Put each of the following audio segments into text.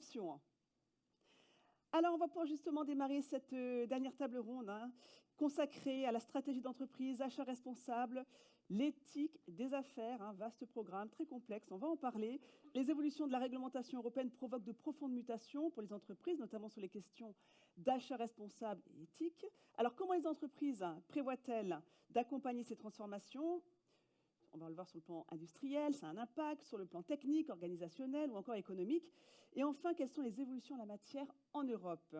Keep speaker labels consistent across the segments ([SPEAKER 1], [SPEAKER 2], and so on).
[SPEAKER 1] options. Alors, on va pouvoir justement démarrer cette dernière table ronde consacrée à la stratégie d'entreprise, achat responsable, l'éthique des affaires, un vaste programme très complexe, on va en parler. Les évolutions de la réglementation européenne provoquent de profondes mutations pour les entreprises, notamment sur les questions d'achat responsable et éthique. Alors, comment les entreprises prévoient-elles d'accompagner ces transformations ? On va le voir sur le plan industriel, ça a un impact sur le plan technique, organisationnel ou encore économique. Et enfin, quelles sont les évolutions en la matière en Europe ?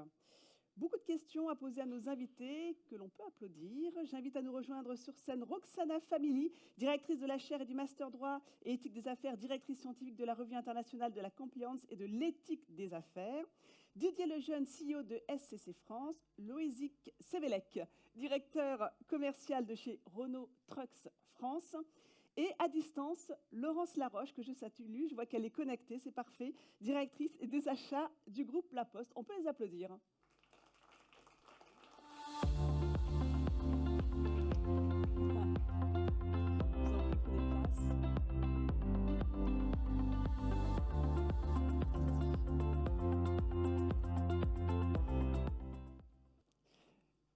[SPEAKER 1] Beaucoup de questions à poser à nos invités, que l'on peut applaudir. J'invite à nous rejoindre sur scène Roxana Family, directrice de la chaire et du master droit et éthique des affaires, directrice scientifique de la revue internationale de la compliance et de l'éthique des affaires. Didier Lejeune, CEO de SCC France. Loïzic Sevelec, directeur commercial de chez Renault Trucks France. Et à distance, Laurence Laroche, que je salue, je vois qu'elle est connectée, c'est parfait, directrice des achats du groupe La Poste. On peut les applaudir.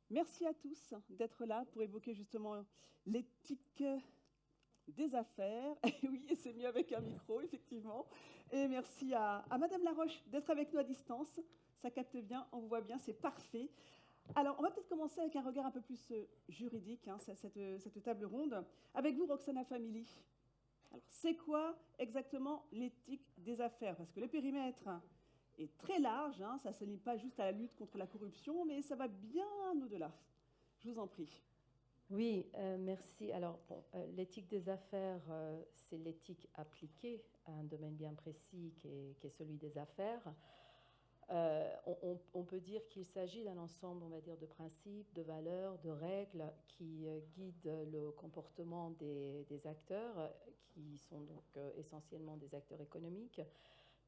[SPEAKER 1] Merci à tous d'être là pour évoquer justement l'éthique des affaires. Et oui, c'est mieux avec un micro, effectivement. Et merci à Madame Laroche d'être avec nous à distance. Ça capte bien, on vous voit bien, c'est parfait. Alors, on va peut-être commencer avec un regard un peu plus juridique, cette table ronde. Avec vous, Roxana Family. Alors, c'est quoi exactement l'éthique des affaires ? Parce que le périmètre est très large, ça ne se limite pas juste à la lutte contre la corruption, mais ça va bien au-delà. Je vous en prie.
[SPEAKER 2] Oui, merci. Alors, l'éthique des affaires, c'est l'éthique appliquée à un domaine bien précis qui est celui des affaires. On peut dire qu'il s'agit d'un ensemble, on va dire, de principes, de valeurs, de règles qui guident le comportement des acteurs, qui sont donc essentiellement des acteurs économiques,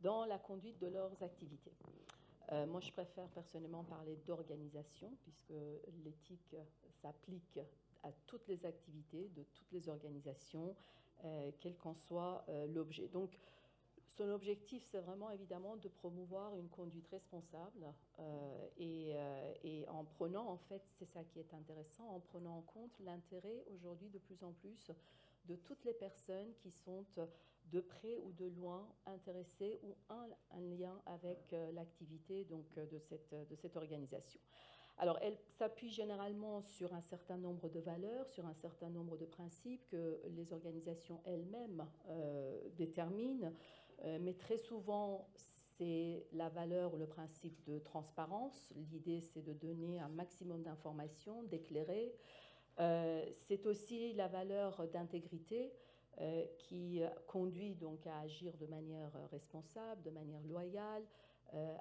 [SPEAKER 2] dans la conduite de leurs activités. Moi, je préfère personnellement parler d'organisation, puisque l'éthique s'applique à toutes les activités de toutes les organisations, quel qu'en soit l'objet. Donc, son objectif, c'est vraiment évidemment de promouvoir une conduite responsable et en prenant, en fait, c'est ça qui est intéressant, en prenant en compte l'intérêt aujourd'hui de plus en plus de toutes les personnes qui sont de près ou de loin intéressées ou un lien avec l'activité donc, de cette organisation. Alors, elle s'appuie généralement sur un certain nombre de valeurs, sur un certain nombre de principes que les organisations elles-mêmes déterminent, mais très souvent, c'est la valeur ou le principe de transparence. L'idée, c'est de donner un maximum d'informations, d'éclairer. C'est aussi la valeur d'intégrité qui conduit donc à agir de manière responsable, de manière loyale,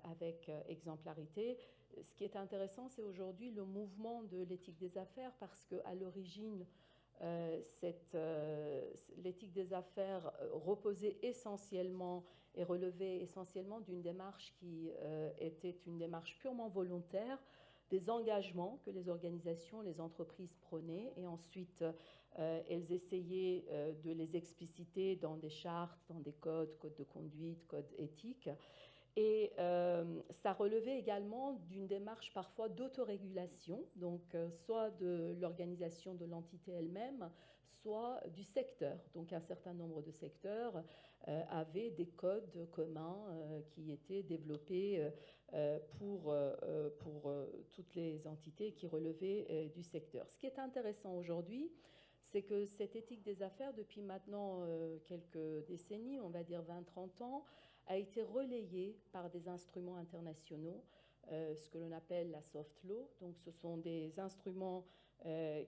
[SPEAKER 2] avec exemplarité. Ce qui est intéressant, c'est aujourd'hui le mouvement de l'éthique des affaires, parce qu'à l'origine, l'éthique des affaires reposait essentiellement et relevait essentiellement d'une démarche qui était une démarche purement volontaire, des engagements que les organisations, les entreprises prenaient, et ensuite elles essayaient de les expliciter dans des chartes, dans des codes de conduite, codes éthiques. Et ça relevait également d'une démarche parfois d'autorégulation, donc soit de l'organisation de l'entité elle-même, soit du secteur. Donc un certain nombre de secteurs avaient des codes communs qui étaient développés pour toutes les entités qui relevaient du secteur. Ce qui est intéressant aujourd'hui, c'est que cette éthique des affaires, depuis maintenant quelques décennies, on va dire 20-30 ans, a été relayée par des instruments internationaux, ce que l'on appelle la soft law. Donc ce sont des instruments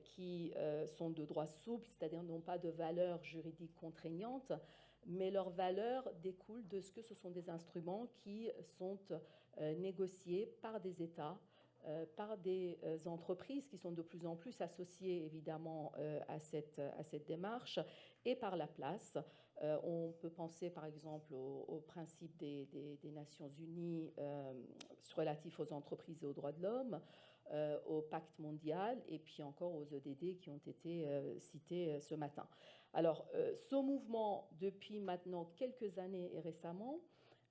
[SPEAKER 2] qui sont de droit souple, c'est-à-dire n'ont pas de valeur juridique contraignante, mais leur valeur découle de ce que ce sont des instruments qui sont négociés par des États, par des entreprises qui sont de plus en plus associées évidemment à cette démarche, et par la place. On peut penser par exemple au principe des Nations Unies relatif aux entreprises et aux droits de l'homme, au pacte mondial, et puis encore aux EDD qui ont été cités ce matin. Alors, ce mouvement, depuis maintenant quelques années et récemment,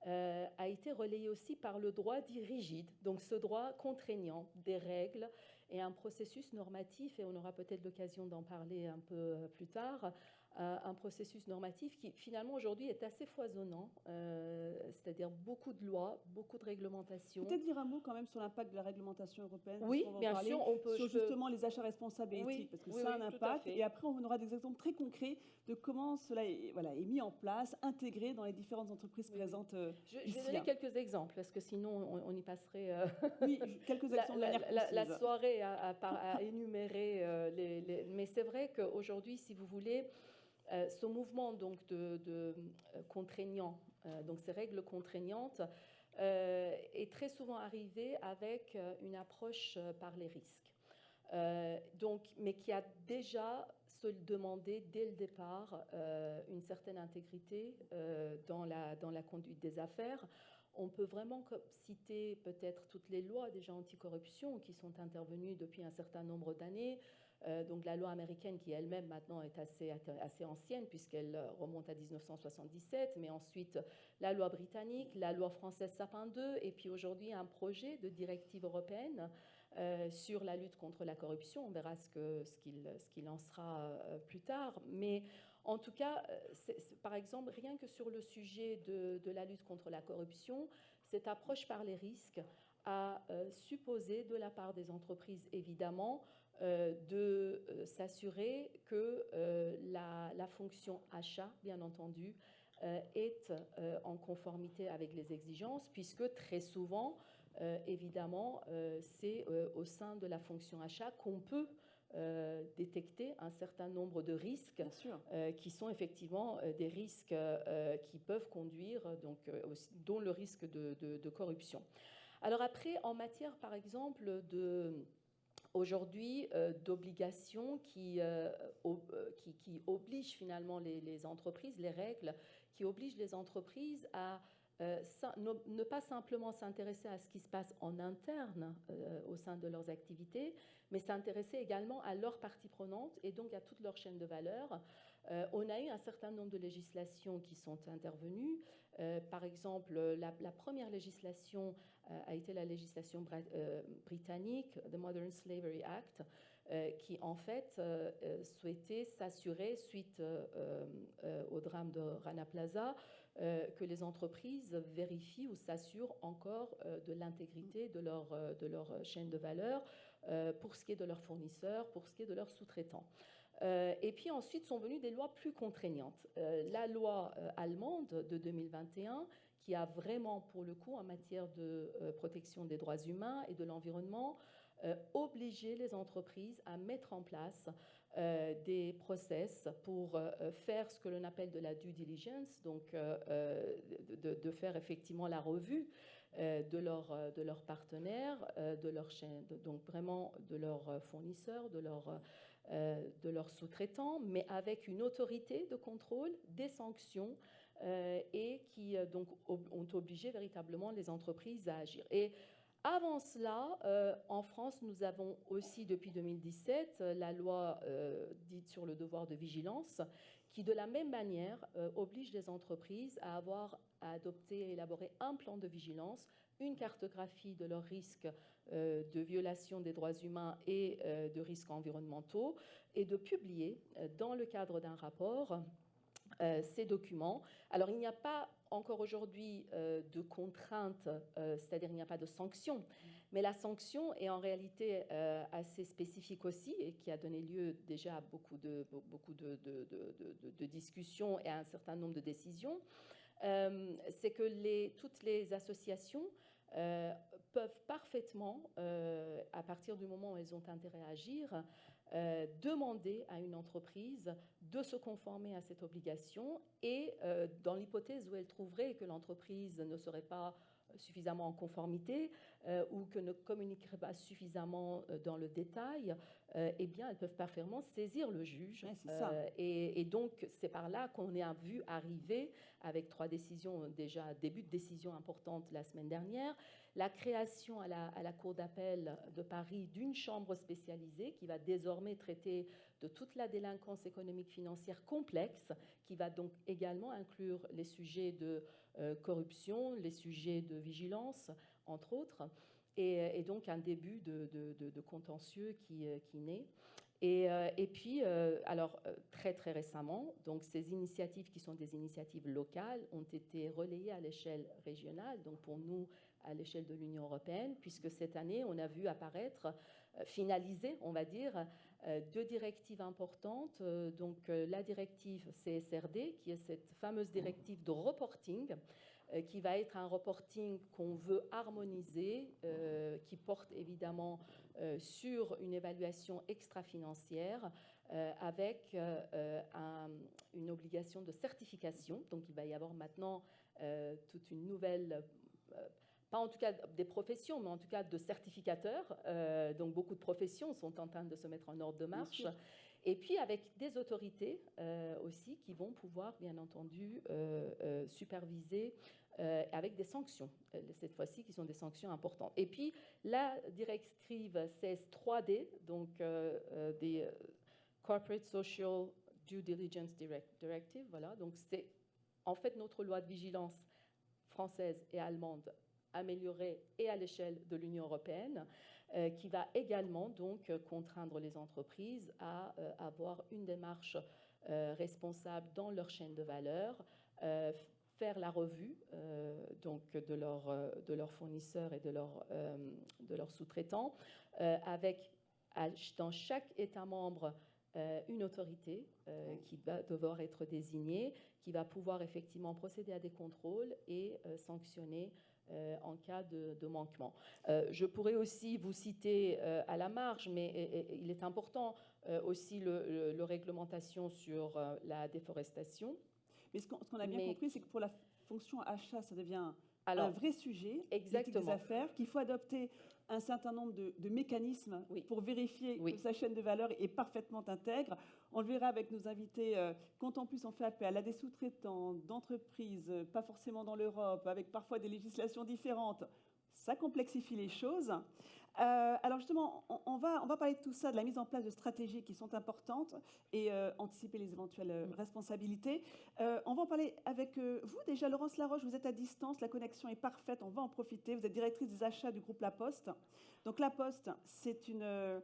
[SPEAKER 2] a été relayé aussi par le droit dit rigide, donc ce droit contraignant des règles et un processus normatif, et on aura peut-être l'occasion d'en parler un peu plus tard, un processus normatif qui finalement aujourd'hui est assez foisonnant, c'est-à-dire beaucoup de lois, beaucoup de réglementations.
[SPEAKER 1] Peut-être dire un mot quand même sur l'impact de la réglementation européenne.
[SPEAKER 2] Oui,
[SPEAKER 1] on va
[SPEAKER 2] bien
[SPEAKER 1] parler
[SPEAKER 2] sûr, on peut.
[SPEAKER 1] Sur justement les achats responsables et
[SPEAKER 2] Oui,
[SPEAKER 1] éthiques, parce que
[SPEAKER 2] oui,
[SPEAKER 1] ça a
[SPEAKER 2] oui,
[SPEAKER 1] un
[SPEAKER 2] tout à
[SPEAKER 1] impact.
[SPEAKER 2] fait.
[SPEAKER 1] Et après, on aura des exemples très concrets de comment cela est, voilà, est mis en place, intégré dans les différentes entreprises présentes
[SPEAKER 2] Je
[SPEAKER 1] ici.
[SPEAKER 2] vais donner quelques exemples, parce que sinon on y passerait
[SPEAKER 1] Oui, quelques exemples de manière
[SPEAKER 2] la
[SPEAKER 1] concise.
[SPEAKER 2] soirée à énumérer. Mais c'est vrai qu'aujourd'hui, si vous voulez, ce mouvement donc, de contraignant, donc ces règles contraignantes, est très souvent arrivé avec une approche par les risques. Mais qui a déjà se demandé dès le départ une certaine intégrité dans la conduite des affaires. On peut vraiment citer peut-être toutes les lois déjà anticorruption qui sont intervenues depuis un certain nombre d'années. Donc la loi américaine qui elle-même maintenant est assez ancienne puisqu'elle remonte à 1977, mais ensuite la loi britannique, la loi française Sapin 2, et puis aujourd'hui un projet de directive européenne sur la lutte contre la corruption. On verra ce qu'il en sera plus tard. Mais en tout cas, par exemple, rien que sur le sujet de la lutte contre la corruption, cette approche par les risques a supposé de la part des entreprises, évidemment, de s'assurer que la fonction achat, bien entendu, est en conformité avec les exigences, puisque très souvent, évidemment, c'est au sein de la fonction achat qu'on peut détecter un certain nombre de risques qui sont effectivement des risques qui peuvent conduire, dont le risque de corruption. Alors après, en matière, par exemple, aujourd'hui, d'obligations qui obligent finalement les entreprises, les règles qui obligent les entreprises à ne pas simplement s'intéresser à ce qui se passe en interne au sein de leurs activités, mais s'intéresser également à leurs parties prenantes et donc à toute leur chaîne de valeur. On a eu un certain nombre de législations qui sont intervenues. Par exemple, la première législation a été la législation britannique, the Modern Slavery Act, qui en fait souhaitait s'assurer, suite au drame de Rana Plaza, que les entreprises vérifient ou s'assurent encore de l'intégrité de leur chaîne de valeur pour ce qui est de leurs fournisseurs, pour ce qui est de leurs sous-traitants. Et puis ensuite sont venues des lois plus contraignantes. La loi allemande de 2021, qui a vraiment, pour le coup, en matière de protection des droits humains et de l'environnement, obligé les entreprises à mettre en place des process pour faire ce que l'on appelle de la due diligence, donc de faire effectivement la revue de leurs partenaires, de leur chaîne, donc vraiment de leurs fournisseurs, de leurs sous-traitants, mais avec une autorité de contrôle, des sanctions, et qui donc ont obligé véritablement les entreprises à agir. Et avant cela, en France, nous avons aussi depuis 2017 la loi dite sur le devoir de vigilance, qui de la même manière oblige les entreprises à adopter et élaborer un plan de vigilance, une cartographie de leurs risques de violation des droits humains et de risques environnementaux, et de publier dans le cadre d'un rapport ces documents. Alors il n'y a pas encore aujourd'hui de contrainte, c'est-à-dire il n'y a pas de sanction, mais la sanction est en réalité assez spécifique aussi et qui a donné lieu déjà à beaucoup de discussions et à un certain nombre de décisions. C'est que toutes les associations peuvent parfaitement, à partir du moment où elles ont intérêt à agir, demander à une entreprise de se conformer à cette obligation et dans l'hypothèse où elle trouverait que l'entreprise ne serait pas suffisamment en conformité ou que ne communiquerait pas suffisamment dans le détail, eh bien, elles peuvent parfaitement saisir le juge.
[SPEAKER 1] Ouais,
[SPEAKER 2] et donc, c'est par là qu'on a vu arriver, avec 3 décisions déjà, début de décision importante la semaine dernière, la création à la Cour d'appel de Paris d'une chambre spécialisée qui va désormais traiter de toute la délinquance économique financière complexe, qui va donc également inclure les sujets de corruption, les sujets de vigilance, entre autres, et donc un début de contentieux qui naît. Et puis, alors très très récemment, donc ces initiatives qui sont des initiatives locales ont été relayées à l'échelle régionale, donc pour nous à l'échelle de l'Union européenne, puisque cette année on a vu apparaître, finaliser, on va dire, deux directives importantes. Donc la directive CSRD, qui est cette fameuse directive de reporting, qui va être un reporting qu'on veut harmoniser, qui porte évidemment sur une évaluation extra-financière avec une obligation de certification. Donc il va y avoir maintenant toute une nouvelle, pas en tout cas des professions, mais en tout cas de certificateurs. Donc beaucoup de professions sont en train de se mettre en ordre de marche. Et puis avec des autorités aussi qui vont pouvoir, bien entendu, superviser avec des sanctions, cette fois-ci, qui sont des sanctions importantes. Et puis, la directive CS3D, donc des Corporate Social Due Diligence Directive, voilà, donc c'est en fait notre loi de vigilance française et allemande améliorée et à l'échelle de l'Union européenne, qui va également donc contraindre les entreprises à avoir une démarche responsable dans leur chaîne de valeur, faire la revue donc de leurs fournisseurs et de leurs sous-traitants, avec dans chaque État membre une autorité qui va devoir être désignée, qui va pouvoir effectivement procéder à des contrôles et sanctionner en cas de manquement. Je pourrais aussi vous citer à la marge, mais il est important aussi le réglementation sur la déforestation.
[SPEAKER 1] Mais ce qu'on a bien compris, c'est que pour la fonction achat, ça devient
[SPEAKER 2] Alors,
[SPEAKER 1] un vrai sujet,
[SPEAKER 2] exactement,
[SPEAKER 1] des affaires, qu'il faut adopter un certain nombre de mécanismes pour vérifier que sa chaîne de valeur est parfaitement intègre. On le verra avec nos invités, quand en plus on fait appel à des sous-traitants d'entreprises, pas forcément dans l'Europe, avec parfois des législations différentes, ça complexifie les choses. Alors justement, on va parler de tout ça, de la mise en place de stratégies qui sont importantes et anticiper les éventuelles responsabilités. On va en parler avec vous. Déjà, Laurence Laroche, vous êtes à distance, la connexion est parfaite, on va en profiter. Vous êtes directrice des achats du groupe La Poste. Donc La Poste, c'est une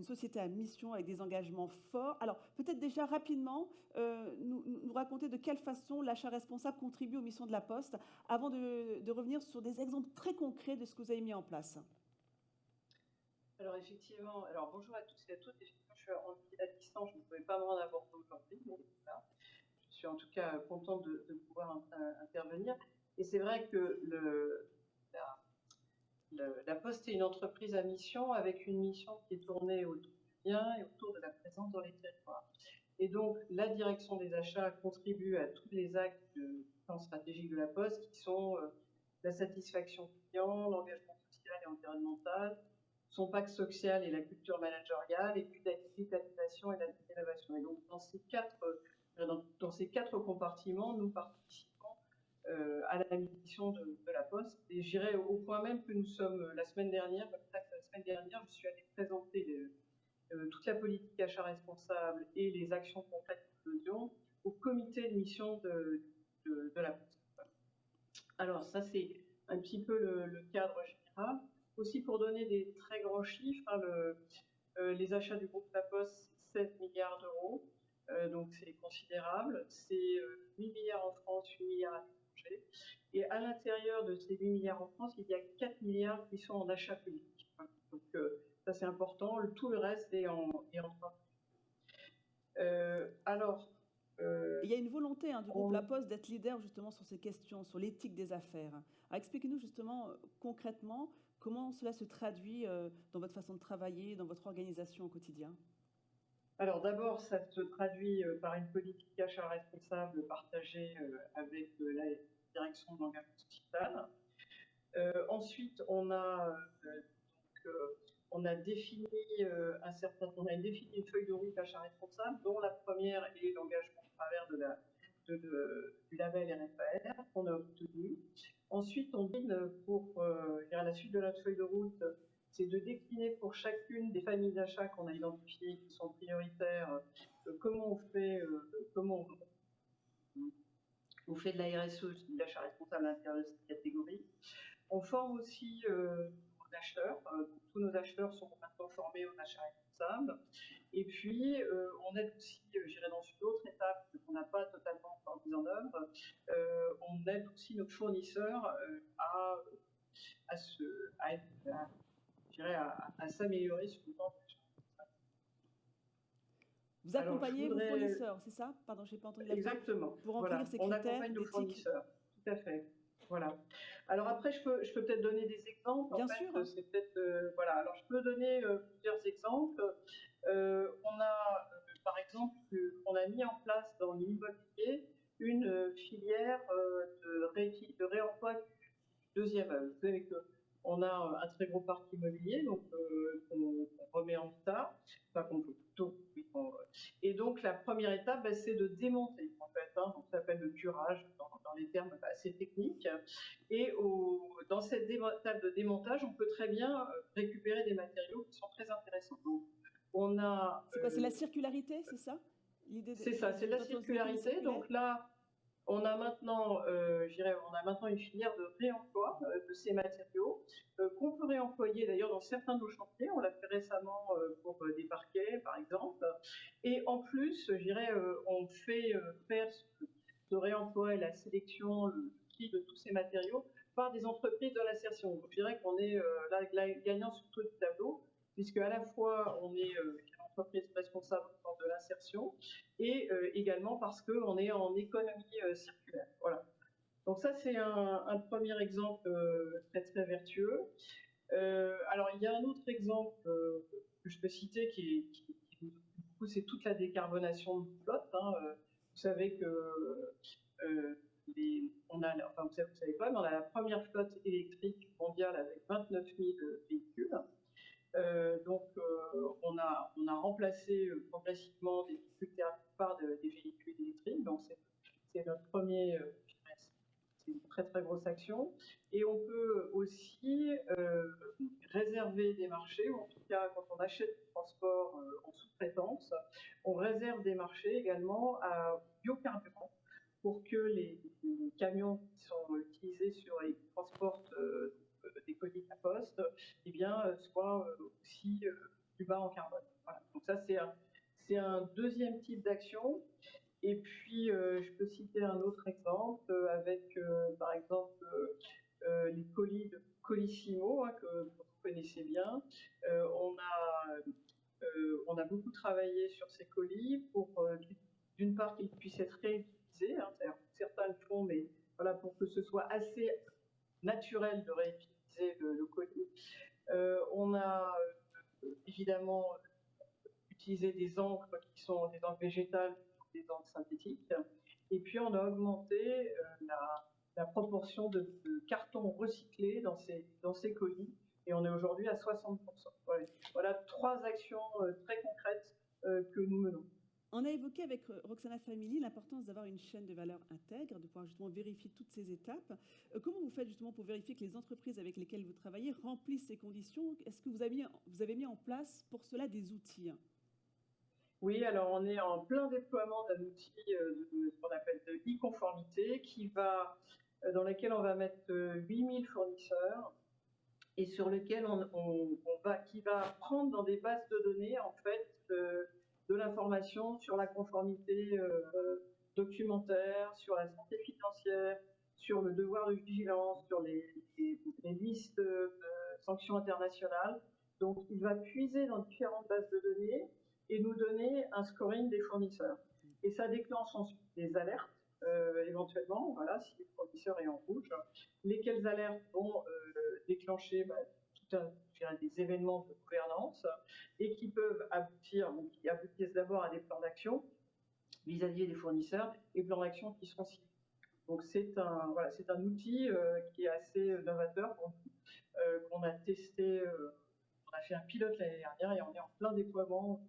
[SPEAKER 1] société à mission avec des engagements forts. Alors peut-être déjà rapidement, nous raconter de quelle façon l'achat responsable contribue aux missions de La Poste, avant de revenir sur des exemples très concrets de ce que vous avez mis en place.
[SPEAKER 3] Alors effectivement, bonjour à tous et à toutes. Effectivement, je suis à distance, je ne pouvais pas me rendre à Bordeaux aujourd'hui, mais voilà. Je suis en tout cas contente de pouvoir intervenir. Et c'est vrai que la Poste est une entreprise à mission, avec une mission qui est tournée autour du bien et autour de la présence dans les territoires. Et donc la direction des achats contribue à tous les actes du plan stratégique de la Poste, qui sont la satisfaction client, l'engagement social et environnemental, son pacte social et la culture managériale, et puis la digitalisation et la l'innovation. Et donc dans ces quatre compartiments, nous participons à la mission de la Poste. Et j'irai au point même que nous sommes la semaine dernière, je suis allée présenter toute la politique achat responsable et les actions concrètes que nous faisions au comité de mission de la Poste. Alors ça, c'est un petit peu le cadre général. Aussi, pour donner des très grands chiffres, les achats du groupe La Poste, 7 milliards d'euros, donc c'est considérable. C'est 8 milliards en France, 8 milliards à l'étranger. Et à l'intérieur de ces 8 milliards en France, il y a 4 milliards qui sont en achat public. Donc ça, c'est important. Tout le reste est en
[SPEAKER 1] il y a une volonté du groupe La Poste d'être leader justement sur ces questions, sur l'éthique des affaires. Alors expliquez-nous justement concrètement comment cela se traduit dans votre façon de travailler, dans votre organisation au quotidien.
[SPEAKER 3] Alors d'abord, ça se traduit par une politique achat responsable partagée avec la direction de l'engagement social. Ensuite, on a défini une feuille de route achat responsable, dont la première est l'engagement au travers du label RFAR qu'on a obtenu. Ensuite, on dit pour la suite de notre feuille de route, c'est de décliner pour chacune des familles d'achat qu'on a identifiées qui sont prioritaires, comment On fait de la RSE, de l'achat responsable à l'intérieur de cette catégorie. On forme aussi nos acheteurs. Tous nos acheteurs sont maintenant formés au achat responsable. Et puis, on aide aussi, j'irai dans une autre étape qu'on n'a pas totalement encore mise en œuvre, on aide aussi nos fournisseurs à s'améliorer sur le plan.
[SPEAKER 1] Vous accompagnez vos fournisseurs, c'est ça? Pardon, je n'ai pas entendu la fin.
[SPEAKER 3] Exactement.
[SPEAKER 1] Pour remplir ces
[SPEAKER 3] on
[SPEAKER 1] critères
[SPEAKER 3] accompagne nos
[SPEAKER 1] d'éthique.
[SPEAKER 3] fournisseurs. Tout à fait. Voilà. Alors après, je peux peut-être donner des exemples.
[SPEAKER 1] Bien
[SPEAKER 3] en fait,
[SPEAKER 1] sûr.
[SPEAKER 3] c'est peut-être voilà. Alors je peux donner plusieurs exemples. On a par exemple, on a mis en place dans l'immobilier une filière de réemploi du deuxième œuvre. Vous savez qu'on a un très gros parc immobilier, donc qu'on remet en état, enfin qu'on peut plutôt. Et donc la première étape, c'est de démonter en fait. Donc, ça s'appelle le curage dans les termes assez techniques. Et dans cette étape de démontage, on peut très bien récupérer des matériaux qui sont très intéressants. Donc, on a.
[SPEAKER 1] C'est quoi? C'est la circularité, c'est ça?
[SPEAKER 3] C'est ça, c'est la circularité. Donc là, on a maintenant, une filière de réemploi de ces matériaux qu'on peut réemployer d'ailleurs dans certains de nos chantiers. On l'a fait récemment pour des parquets, par exemple. Et en plus, on fait faire ce réemploi et la sélection, le tri de tous ces matériaux par des entreprises de l'insertion. Donc, je dirais qu'on est là gagnant sur tout le tableau, puisque à la fois on est entreprise responsable de l'insertion et également parce qu'on est en économie circulaire. Voilà. Donc ça, c'est un premier exemple très très vertueux. Alors il y a un autre exemple que je peux citer qui c'est toute la décarbonation de flotte. Vous savez que vous savez pas, mais on a la première flotte électrique mondiale avec 29 000 véhicules. Donc, on a remplacé progressivement des véhicules thermiques par des véhicules électriques. Donc, c'est notre premier, c'est une très très grosse action. Et on peut aussi réserver des marchés, ou en tout cas, quand on achète du transport en sous-traitance, on réserve des marchés également à biocarburants pour que les camions qui sont utilisés sur les transports des colis de la Poste, soient aussi plus bas en carbone. Voilà. Donc ça, c'est un deuxième type d'action. Et puis, je peux citer un autre exemple avec, par exemple, les colis de Colissimo, que vous connaissez bien. On a beaucoup travaillé sur ces colis pour, d'une part, qu'ils puissent être réutilisés. Certains le font, mais voilà, pour que ce soit assez naturel de réutiliser le colis. On a évidemment utilisé des encres qui sont des encres végétales, des encres synthétiques. Et puis on a augmenté la proportion de carton recyclé dans ces colis. Et on est aujourd'hui à 60%. Voilà 3 actions très concrètes que nous menons.
[SPEAKER 1] On a évoqué avec Roxana Family l'importance d'avoir une chaîne de valeur intègre, de pouvoir justement vérifier toutes ces étapes. Comment vous faites justement pour vérifier que les entreprises avec lesquelles vous travaillez remplissent ces conditions? Est-ce que vous avez mis en place pour cela des outils?
[SPEAKER 3] Oui, alors on est en plein déploiement d'un outil ce qu'on appelle de e-conformité dans lequel on va mettre 8000 fournisseurs et sur lequel qui va prendre dans des bases de données en fait de l'information sur la conformité documentaire, sur la santé financière, sur le devoir de vigilance, sur les listes de sanctions internationales. Donc, il va puiser dans différentes bases de données et nous donner un scoring des fournisseurs. Et ça déclenche ensuite des alertes, éventuellement, voilà, si le fournisseur est en rouge, lesquelles alertes vont déclencher des événements de gouvernance et qui peuvent qui aboutissent d'abord à des plans d'action vis-à-vis des fournisseurs et plans d'action qui seront ciblés. Donc c'est un outil qui est assez novateur qu'on a testé, on a fait un pilote l'année dernière et on est en plein déploiement.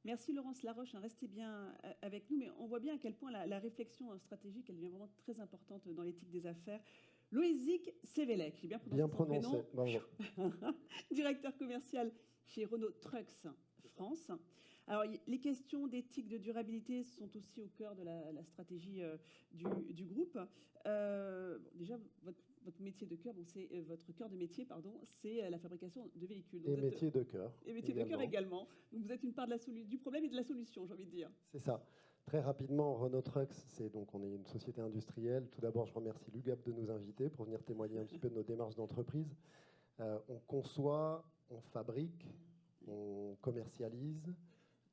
[SPEAKER 1] Merci Laurence Laroche, restez bien avec nous, mais on voit bien à quel point la réflexion stratégique, elle devient vraiment très importante dans l'éthique des affaires. Loïzic Sévélec, j'ai bien prononcé son prénom.
[SPEAKER 4] Bravo.
[SPEAKER 1] Directeur commercial chez Renault Trucks France. Alors, les questions d'éthique, de durabilité sont aussi au cœur de la stratégie du groupe. Déjà, votre métier de cœur, votre cœur de métier, pardon, c'est la fabrication de véhicules.
[SPEAKER 4] Donc et métier de cœur.
[SPEAKER 1] Et métier de cœur également. Donc vous êtes une part du problème et de la solution, j'ai envie de dire.
[SPEAKER 4] C'est ça. Très rapidement, Renault Trucks, on est une société industrielle. Tout d'abord, je remercie l'UGAP de nous inviter pour venir témoigner un petit peu de nos démarches d'entreprise. On conçoit, on fabrique, on commercialise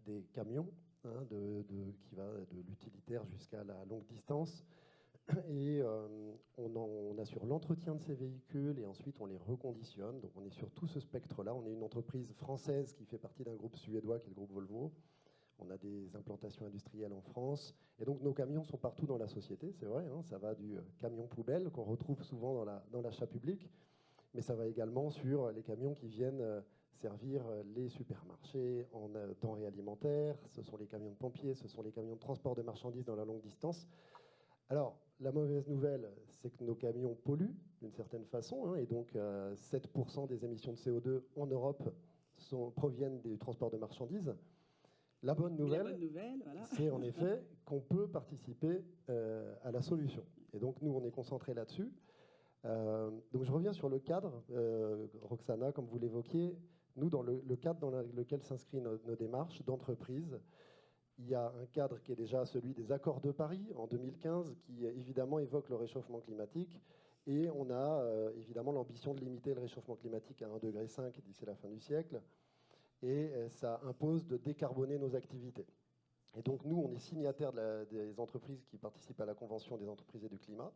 [SPEAKER 4] des camions, qui va de l'utilitaire jusqu'à la longue distance. Et on assure l'entretien de ces véhicules et ensuite on les reconditionne. Donc on est sur tout ce spectre-là. On est une entreprise française qui fait partie d'un groupe suédois qui est le groupe Volvo. On a des implantations industrielles en France. Et donc nos camions sont partout dans la société, c'est vrai. Ça va du camion poubelle qu'on retrouve souvent dans l'achat public, mais ça va également sur les camions qui viennent servir les supermarchés en denrées alimentaires. Ce sont les camions de pompiers, ce sont les camions de transport de marchandises dans la longue distance. Alors, la mauvaise nouvelle, c'est que nos camions polluent d'une certaine façon, et donc 7% des émissions de CO2 en Europe proviennent du transport de marchandises. La bonne nouvelle, voilà, c'est en effet qu'on peut participer à la solution. Et donc, nous, on est concentrés là-dessus. Donc, je reviens sur le cadre, Roxana, comme vous l'évoquiez. Nous, dans le cadre dans lequel s'inscrivent nos démarches d'entreprise, il y a un cadre qui est déjà celui des accords de Paris en 2015, qui évidemment évoque le réchauffement climatique. Et on a évidemment l'ambition de limiter le réchauffement climatique à 1,5 degré d'ici la fin du siècle. Et ça impose de décarboner nos activités. Et donc nous, on est signataire des entreprises qui participent à la Convention des entreprises et du climat.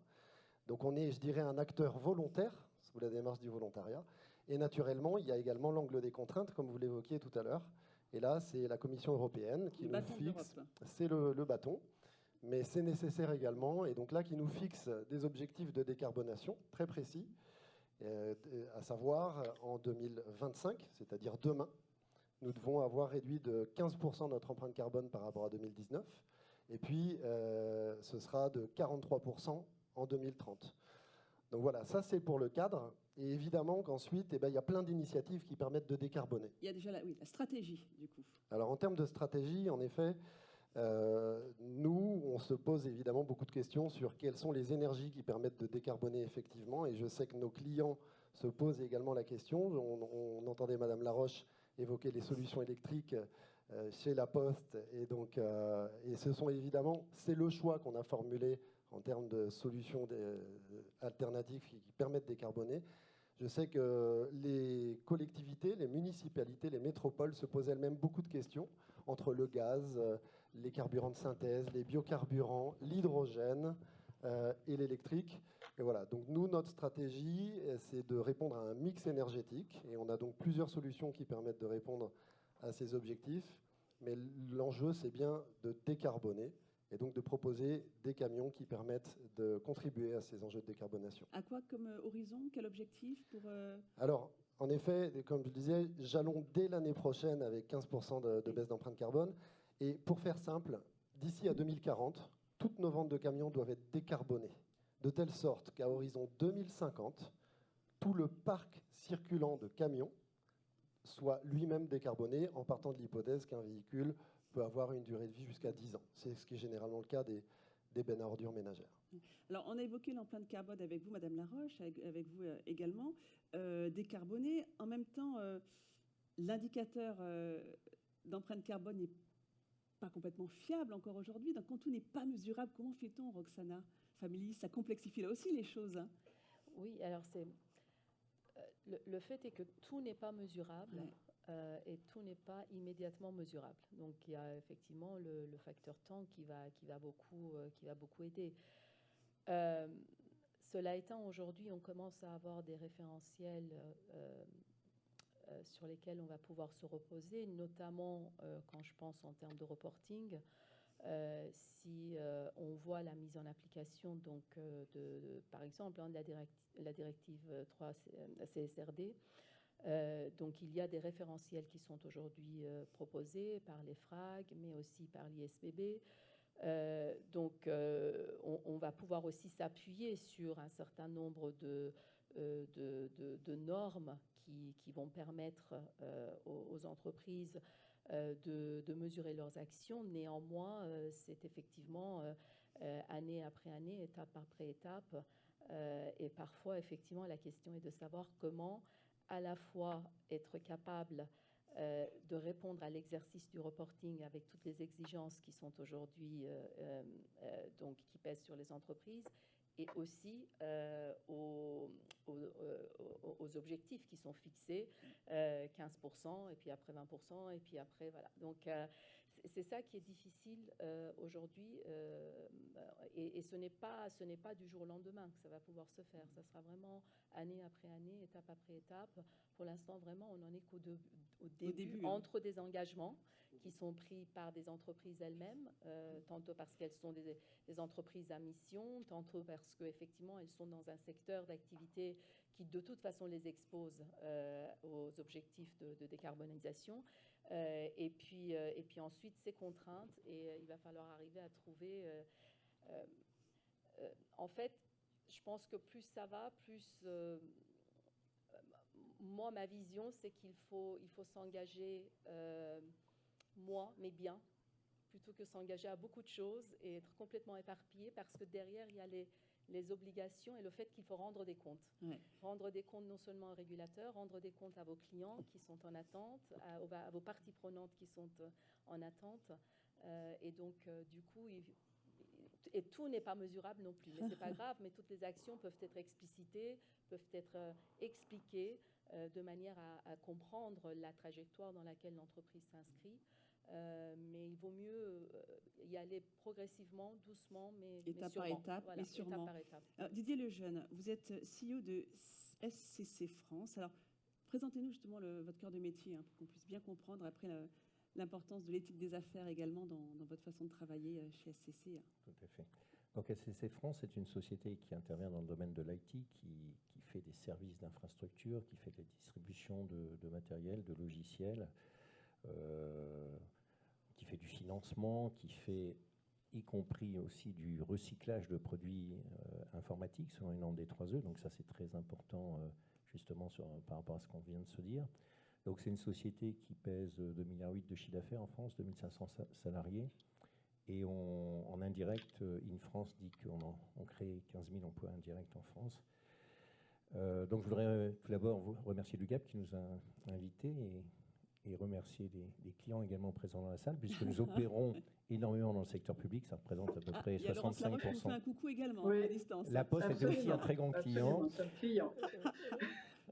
[SPEAKER 4] Donc on est, je dirais, un acteur volontaire sous la démarche du volontariat. Et naturellement, il y a également l'angle des contraintes, comme vous l'évoquiez tout à l'heure. Et là, c'est la Commission européenne qui nous fixe, c'est le bâton, mais c'est nécessaire également, et donc là, qui nous fixe des objectifs de décarbonation très précis, à savoir en 2025, c'est-à-dire demain, nous devons avoir réduit de 15% notre empreinte carbone par rapport à 2019, et puis ce sera de 43% en 2030. Donc voilà, ça c'est pour le cadre. Et évidemment qu'ensuite, il y a plein d'initiatives qui permettent de décarboner.
[SPEAKER 1] Il y a déjà la stratégie, du coup.
[SPEAKER 4] Alors en termes de stratégie, en effet, nous, on se pose évidemment beaucoup de questions sur quelles sont les énergies qui permettent de décarboner effectivement. Et je sais que nos clients se posent également la question. On entendait Madame Laroche évoquer les solutions électriques chez La Poste. Et donc, et ce sont évidemment, c'est le choix qu'on a formulé en termes de solutions alternatives qui permettent de décarboner. Je sais que les collectivités, les municipalités, les métropoles se posent elles-mêmes beaucoup de questions entre le gaz, les carburants de synthèse, les biocarburants, l'hydrogène et l'électrique. Et voilà, donc nous, notre stratégie, c'est de répondre à un mix énergétique. Et on a donc plusieurs solutions qui permettent de répondre à ces objectifs. Mais l'enjeu, c'est bien de décarboner et donc de proposer des camions qui permettent de contribuer à ces enjeux de décarbonation.
[SPEAKER 1] À quoi comme horizon? Quel objectif pour
[SPEAKER 4] Alors, en effet, comme je le disais, jalons dès l'année prochaine avec 15% de baisse d'empreinte carbone. Et pour faire simple, d'ici à 2040, toutes nos ventes de camions doivent être décarbonées, de telle sorte qu'à horizon 2050, tout le parc circulant de camions soit lui-même décarboné en partant de l'hypothèse qu'un véhicule peut avoir une durée de vie jusqu'à 10 ans. C'est ce qui est généralement le cas des bennes à ordures ménagères.
[SPEAKER 1] Alors, on a évoqué l'empreinte carbone avec vous, Madame Laroche, avec vous également. Décarboner, en même temps, l'indicateur d'empreinte carbone n'est pas complètement fiable encore aujourd'hui. Donc, quand tout n'est pas mesurable, comment fait-on, Roxana Family? Ça complexifie là aussi les choses. Hein.
[SPEAKER 2] Oui, alors le fait est que tout n'est pas mesurable. Ouais. Et tout n'est pas immédiatement mesurable. Donc il y a effectivement le facteur temps qui va beaucoup aider. Cela étant, aujourd'hui, on commence à avoir des référentiels sur lesquels on va pouvoir se reposer, notamment quand je pense en termes de reporting. Si on voit la mise en application, donc, par exemple, de la directive 3 CSRD, donc il y a des référentiels qui sont aujourd'hui proposés par les FRAG, mais aussi par l'ISBB. Donc on va pouvoir aussi s'appuyer sur un certain nombre de normes qui vont permettre aux entreprises de mesurer leurs actions. Néanmoins, c'est effectivement année après année, étape après étape. Et parfois, effectivement, la question est de savoir comment à la fois être capable de répondre à l'exercice du reporting avec toutes les exigences qui sont aujourd'hui donc qui pèsent sur les entreprises, et aussi aux objectifs qui sont fixés, 15%, et puis après 20%, et puis après, voilà. Donc, c'est ça qui est difficile aujourd'hui, et ce n'est pas du jour au lendemain que ça va pouvoir se faire. Ça sera vraiment année après année, étape après étape. Pour l'instant, vraiment, on n'en est qu'au début, entre des engagements qui sont pris par des entreprises elles-mêmes, tantôt parce qu'elles sont des entreprises à mission, tantôt parce qu'effectivement, elles sont dans un secteur d'activité qui, de toute façon, les expose aux objectifs de décarbonisation. Et puis ensuite, ces contraintes, et il va falloir arriver à trouver... en fait, je pense que plus ça va, plus... moi, ma vision, c'est qu'il faut s'engager, mais bien, plutôt que s'engager à beaucoup de choses et être complètement éparpillé, parce que derrière, il y a les obligations et le fait qu'il faut rendre des comptes. Ouais. Rendre des comptes non seulement aux régulateurs, rendre des comptes à vos clients qui sont en attente, à vos parties prenantes qui sont en attente. Et donc, du coup, et tout n'est pas mesurable non plus. Mais ce n'est pas grave, mais toutes les actions peuvent être explicitées, peuvent être expliquées de manière à comprendre la trajectoire dans laquelle l'entreprise s'inscrit. Mais il vaut mieux y aller progressivement, doucement, mais
[SPEAKER 1] étape par étape,
[SPEAKER 2] voilà,
[SPEAKER 1] et sûrement.
[SPEAKER 2] Étape par étape.
[SPEAKER 1] Alors, Didier Lejeune, vous êtes CEO de SCC France. Alors, présentez-nous justement votre cœur de métier, pour qu'on puisse bien comprendre après l'importance de l'éthique des affaires également dans votre façon de travailler chez SCC.
[SPEAKER 5] Tout à fait. Donc SCC France est une société qui intervient dans le domaine de l'IT, qui fait des services d'infrastructure, qui fait de la distribution de matériel, de logiciels, qui fait du financement, qui fait y compris aussi du recyclage de produits informatiques selon une norme des 3E. Donc ça, c'est très important justement par rapport à ce qu'on vient de se dire. Donc c'est une société qui pèse 2,8 milliards de chiffre d'affaires en France, 2500 salariés. Et en indirect, InFrance dit qu'on crée 15 000 emplois indirects en France. Donc je voudrais tout d'abord vous remercier l'UGAP qui nous a invités et remercier les clients également présents dans la salle, puisque nous opérons énormément dans le secteur public. Ça représente à peu près 65%.
[SPEAKER 1] Laurence Laroche vous fait un coucou également, oui, à distance.
[SPEAKER 5] La Poste est aussi un très grand client.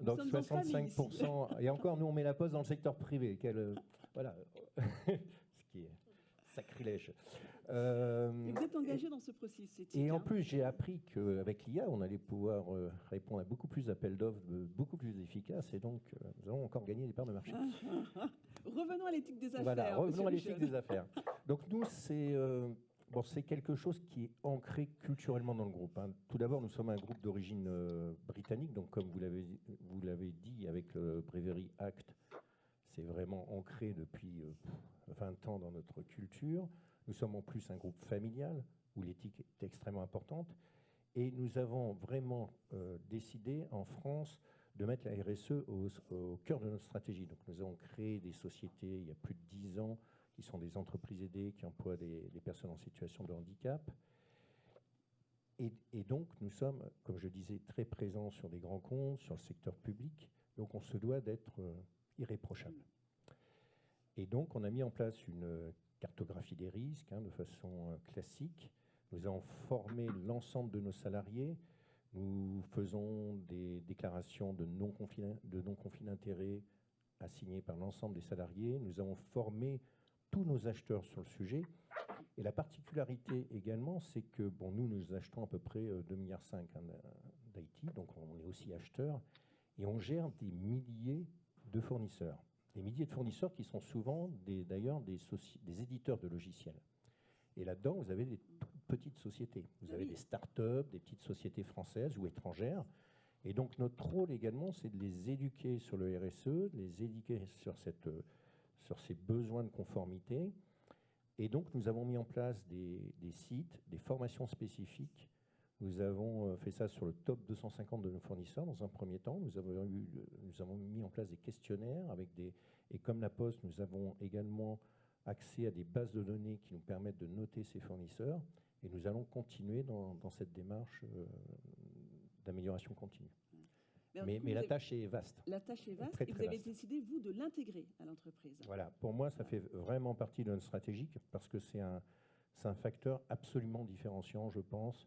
[SPEAKER 5] Donc 65%. Et encore, nous, on met la Poste dans le secteur privé. Voilà. Ce qui est sacrilège.
[SPEAKER 1] Vous êtes engagé dans ce processus éthique.
[SPEAKER 5] Et en plus, j'ai appris qu'avec l'IA, on allait pouvoir répondre à beaucoup plus d'appels d'offres, beaucoup plus efficaces. Et donc, nous allons encore gagner des parts de marché.
[SPEAKER 1] Revenons à l'éthique des affaires.
[SPEAKER 5] Voilà, revenons à l'éthique des affaires. Donc nous, c'est quelque chose qui est ancré culturellement dans le groupe. Tout d'abord, nous sommes un groupe d'origine britannique. Donc comme vous l'avez dit, avec le Brevery Act, c'est vraiment ancré depuis 20 ans dans notre culture. Nous sommes en plus un groupe familial où l'éthique est extrêmement importante. Et nous avons vraiment décidé en France de mettre la RSE au cœur de notre stratégie. Donc nous avons créé des sociétés il y a plus de 10 ans qui sont des entreprises aidées qui emploient des personnes en situation de handicap. Et donc nous sommes, comme je disais, très présents sur des grands comptes, sur le secteur public. Donc on se doit d'être irréprochable. Et donc on a mis en place une cartographie des risques de façon classique. Nous avons formé l'ensemble de nos salariés. Nous faisons des déclarations de non-conflit d'intérêts assignées par l'ensemble des salariés. Nous avons formé tous nos acheteurs sur le sujet. Et la particularité également, c'est que nous achetons à peu près 2,5 milliards d'IT, donc on est aussi acheteurs, et on gère des milliers de fournisseurs. Des milliers de fournisseurs qui sont souvent d'ailleurs des éditeurs de logiciels. Et là-dedans, vous avez des toutes petites sociétés. Vous avez des start-up, des petites sociétés françaises ou étrangères. Et donc, notre rôle également, c'est de les éduquer sur le RSE, de les éduquer sur ces besoins de conformité. Et donc, nous avons mis en place des sites, des formations spécifiques Nous avons fait ça sur le top 250 de nos fournisseurs dans un premier temps. Nous avons mis en place des questionnaires et comme la Poste, nous avons également accès à des bases de données qui nous permettent de noter ces fournisseurs. Et nous allons continuer dans cette démarche d'amélioration continue. Mais la tâche est vaste.
[SPEAKER 1] La tâche est vaste
[SPEAKER 5] très,
[SPEAKER 1] et vous
[SPEAKER 5] très
[SPEAKER 1] avez
[SPEAKER 5] vaste.
[SPEAKER 1] décidé, vous, de l'intégrer à l'entreprise.
[SPEAKER 5] Voilà, pour moi, ça fait vraiment partie de notre stratégie parce que c'est un facteur absolument différenciant, je pense,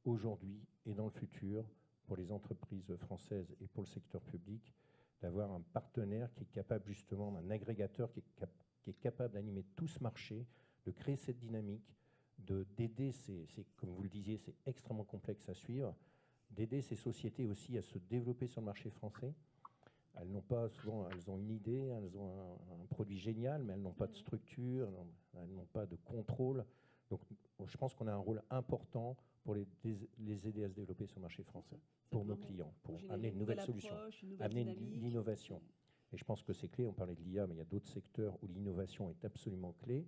[SPEAKER 5] aujourd'hui et dans le futur, pour les entreprises françaises et pour le secteur public, d'avoir un partenaire qui est capable justement, un agrégateur qui est capable d'animer tout ce marché, de créer cette dynamique, d'aider, comme vous le disiez, c'est extrêmement complexe à suivre, d'aider ces sociétés aussi à se développer sur le marché français. Elles n'ont pas souvent, elles ont une idée, elles ont un produit génial, mais elles n'ont pas de structure, elles n'ont pas de contrôle. Donc, je pense qu'on a un rôle important pour les aider à se développer sur le marché français, pour nos clients, pour amener une nouvelle solution, amener l'innovation. Et je pense que c'est clé. On parlait de l'IA, mais il y a d'autres secteurs où l'innovation est absolument clé.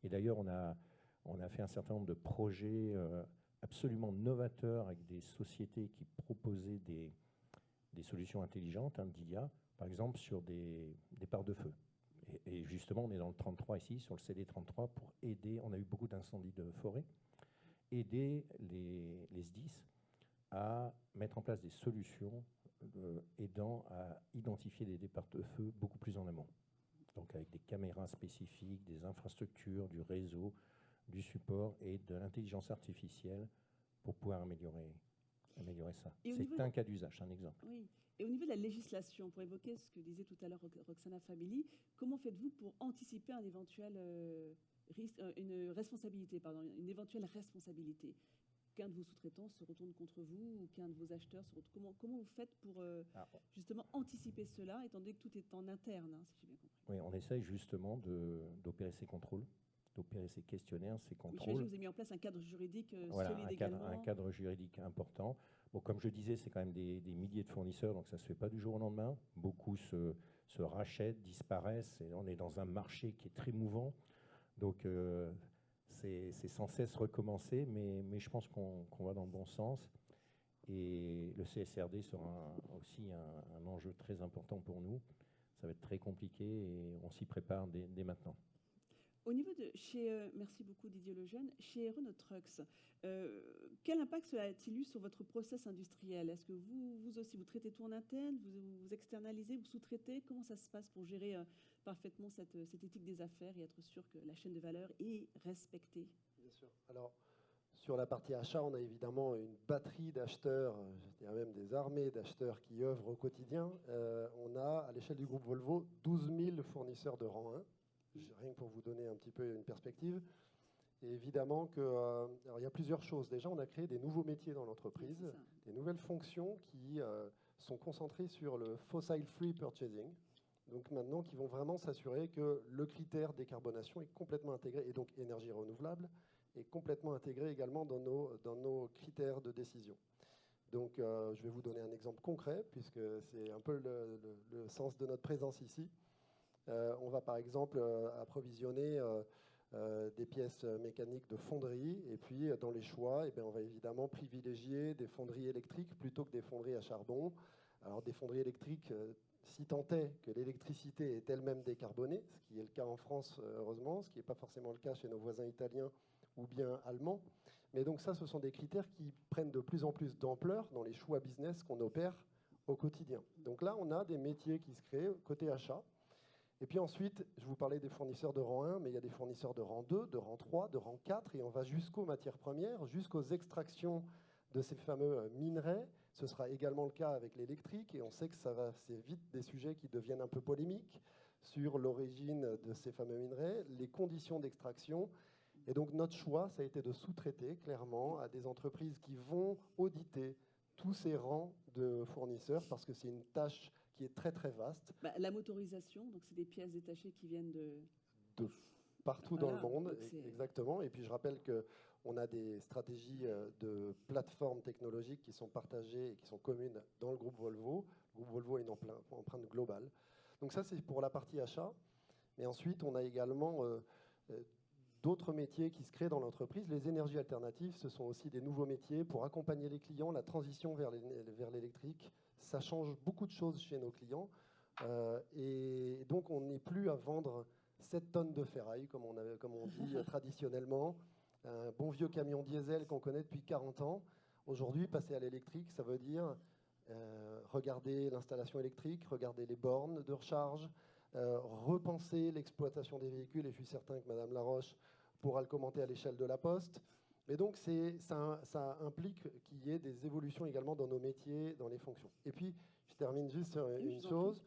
[SPEAKER 5] Et d'ailleurs, on a fait un certain nombre de projets absolument novateurs avec des sociétés qui proposaient des solutions intelligentes, d'IA, par exemple sur des parts de feu. Et justement, on est dans le 33 ici, sur le CD33, pour aider, on a eu beaucoup d'incendies de forêt, aider les SDIS à mettre en place des solutions aidant à identifier des départs de feu beaucoup plus en amont. Donc avec des caméras spécifiques, des infrastructures, du réseau, du support et de l'intelligence artificielle pour pouvoir améliorer ça. C'est un cas d'usage, un exemple.
[SPEAKER 1] Oui. Et au niveau de la législation, pour évoquer ce que disait tout à l'heure Roxana Family, comment faites-vous pour anticiper un éventuel une éventuelle responsabilité qu'un de vos sous-traitants se retourne contre vous ou qu'un de vos acheteurs se retourne. Comment vous faites pour justement anticiper cela, étant donné que tout est en interne, si j'ai bien compris?
[SPEAKER 5] Oui, on essaye justement d'opérer ces contrôles, d'opérer ces questionnaires, ces contrôles.
[SPEAKER 1] Oui, vous avez mis en place un cadre juridique solide également.
[SPEAKER 5] Un cadre juridique important. Bon, comme je disais, c'est quand même des milliers de fournisseurs, donc ça ne se fait pas du jour au lendemain. Beaucoup se rachètent, disparaissent, et on est dans un marché qui est très mouvant. Donc, c'est sans cesse recommencer, mais je pense qu'on va dans le bon sens. Et le CSRD sera aussi un enjeu très important pour nous. Ça va être très compliqué et on s'y prépare dès maintenant.
[SPEAKER 1] Au niveau de merci beaucoup Didier Lejeune, chez Renault Trucks, quel impact cela a-t-il eu sur votre process industriel? Est-ce que vous aussi, vous traitez tout en interne, vous externalisez, vous sous-traitez? Comment ça se passe pour gérer parfaitement cette éthique des affaires et être sûr que la chaîne de valeur est respectée?
[SPEAKER 4] Bien sûr. Alors, sur la partie achat, on a évidemment une batterie d'acheteurs, il y a même des armées d'acheteurs qui œuvrent au quotidien. On a, à l'échelle du groupe Volvo, 12 000 fournisseurs de rang 1. Rien que pour vous donner un petit peu une perspective. Et évidemment alors il y a plusieurs choses. Déjà, on a créé des nouveaux métiers dans l'entreprise, des nouvelles fonctions qui sont concentrées sur le fossil-free purchasing. Donc maintenant, qui vont vraiment s'assurer que le critère décarbonation est complètement intégré, et donc énergie renouvelable, est complètement intégré également dans nos critères de décision. Donc je vais vous donner un exemple concret, puisque c'est un peu le sens de notre présence ici. On va par exemple approvisionner des pièces mécaniques de fonderie, et puis dans les choix, on va évidemment privilégier des fonderies électriques plutôt que des fonderies à charbon. Alors des fonderies électriques, si tant est que l'électricité est elle-même décarbonée, ce qui est le cas en France heureusement, ce qui n'est pas forcément le cas chez nos voisins italiens ou bien allemands. Mais donc ça, ce sont des critères qui prennent de plus en plus d'ampleur dans les choix business qu'on opère au quotidien. Donc là, on a des métiers qui se créent côté achat. Et puis ensuite, je vous parlais des fournisseurs de rang 1, mais il y a des fournisseurs de rang 2, de rang 3, de rang 4, et on va jusqu'aux matières premières, jusqu'aux extractions de ces fameux minerais. Ce sera également le cas avec l'électrique, et on sait que c'est vite des sujets qui deviennent un peu polémiques sur l'origine de ces fameux minerais, les conditions d'extraction. Et donc notre choix, ça a été de sous-traiter clairement à des entreprises qui vont auditer tous ces rangs de fournisseurs, parce que c'est une tâche qui est très très vaste.
[SPEAKER 1] La motorisation, donc c'est des pièces détachées qui viennent
[SPEAKER 4] de partout dans le monde, exactement. Et puis je rappelle qu'on a des stratégies de plateformes technologiques qui sont partagées et qui sont communes dans le groupe Volvo. Le groupe Volvo a une empreinte globale. Donc ça, c'est pour la partie achat. Mais ensuite, on a également d'autres métiers qui se créent dans l'entreprise. Les énergies alternatives, ce sont aussi des nouveaux métiers pour accompagner les clients. La transition vers l'électrique, ça change beaucoup de choses chez nos clients. Et donc, on n'est plus à vendre 7 tonnes de ferraille, comme on dit traditionnellement. Un bon vieux camion diesel qu'on connaît depuis 40 ans. Aujourd'hui, passer à l'électrique, ça veut dire regarder l'installation électrique, regarder les bornes de recharge, repenser l'exploitation des véhicules, et je suis certain que Madame Laroche pourra le commenter à l'échelle de la Poste. Et donc, ça implique qu'il y ait des évolutions également dans nos métiers, dans les fonctions. Et puis, je termine juste sur une chose.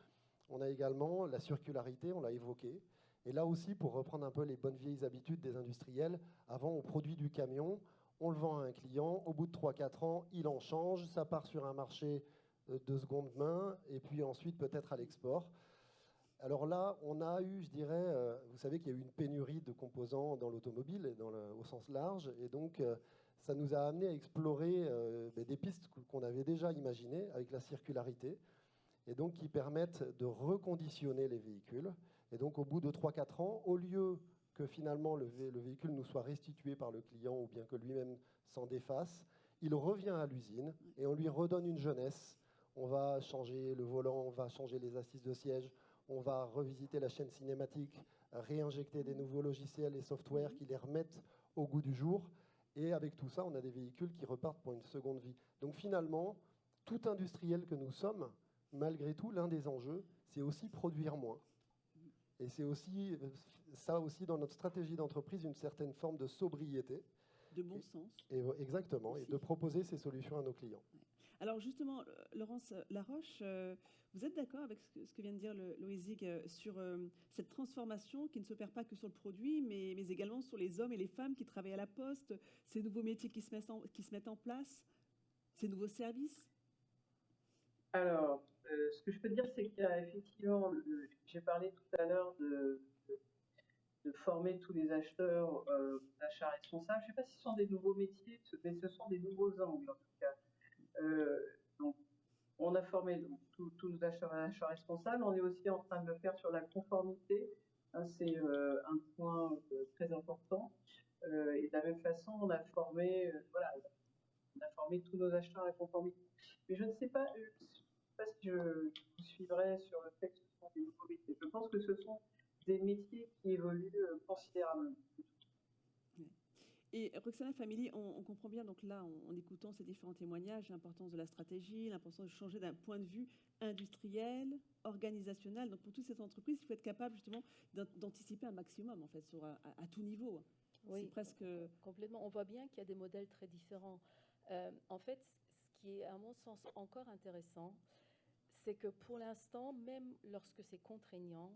[SPEAKER 4] On a également la circularité, on l'a évoqué. Et là aussi, pour reprendre un peu les bonnes vieilles habitudes des industriels, avant, on produit du camion, on le vend à un client, au bout de 3-4 ans, il en change, ça part sur un marché de seconde main, et puis ensuite peut-être à l'export. Alors là, on a eu, je dirais, vous savez qu'il y a eu une pénurie de composants dans l'automobile, au sens large, et donc ça nous a amené à explorer des pistes qu'on avait déjà imaginées avec la circularité, et donc qui permettent de reconditionner les véhicules. Et donc au bout de 3-4 ans, au lieu que finalement le véhicule nous soit restitué par le client ou bien que lui-même s'en défasse, il revient à l'usine et on lui redonne une jeunesse. On va changer le volant, on va changer les assises de siège, on va revisiter la chaîne cinématique, réinjecter des nouveaux logiciels et softwares qui les remettent au goût du jour. Et avec tout ça, on a des véhicules qui repartent pour une seconde vie. Donc finalement, tout industriel que nous sommes, malgré tout, l'un des enjeux, c'est aussi produire moins. Et c'est aussi ça aussi dans notre stratégie d'entreprise, une certaine forme de sobriété.
[SPEAKER 1] De bon sens.
[SPEAKER 4] Exactement, aussi. Et de proposer ces solutions à nos clients.
[SPEAKER 1] Ouais. Alors justement, Laurence Laroche, vous êtes d'accord avec ce que vient de dire Loïsig sur cette transformation qui ne s'opère pas que sur le produit, mais également sur les hommes et les femmes qui travaillent à la Poste, ces nouveaux métiers qui se mettent en place, ces nouveaux services?
[SPEAKER 3] Alors, ce que je peux dire, c'est qu'il y a effectivement, j'ai parlé tout à l'heure de former tous les acheteurs d'achat responsable. Je ne sais pas si ce sont des nouveaux métiers, mais ce sont des nouveaux angles en tout cas. Donc, on a formé tous nos acheteurs à l'achat responsable. On est aussi en train de le faire sur la conformité. Hein, c'est un point très important. Et de la même façon, on a formé, on a formé tous nos acheteurs à la conformité. Mais je ne sais pas si je vous suivrai sur le fait que ce sont des nouveaux métiers. Je pense que ce sont des métiers qui évoluent considérablement.
[SPEAKER 1] Et Roxana Family, on comprend bien, donc là, en écoutant ces différents témoignages, l'importance de la stratégie, l'importance de changer d'un point de vue industriel, organisationnel. Donc pour toutes ces entreprises, il faut être capable justement d'anticiper un maximum, en fait, à tout niveau.
[SPEAKER 2] Oui,
[SPEAKER 1] c'est presque...
[SPEAKER 2] complètement. On voit bien qu'il y a des modèles très différents. En fait, ce qui est à mon sens encore intéressant, c'est que pour l'instant, même lorsque c'est contraignant,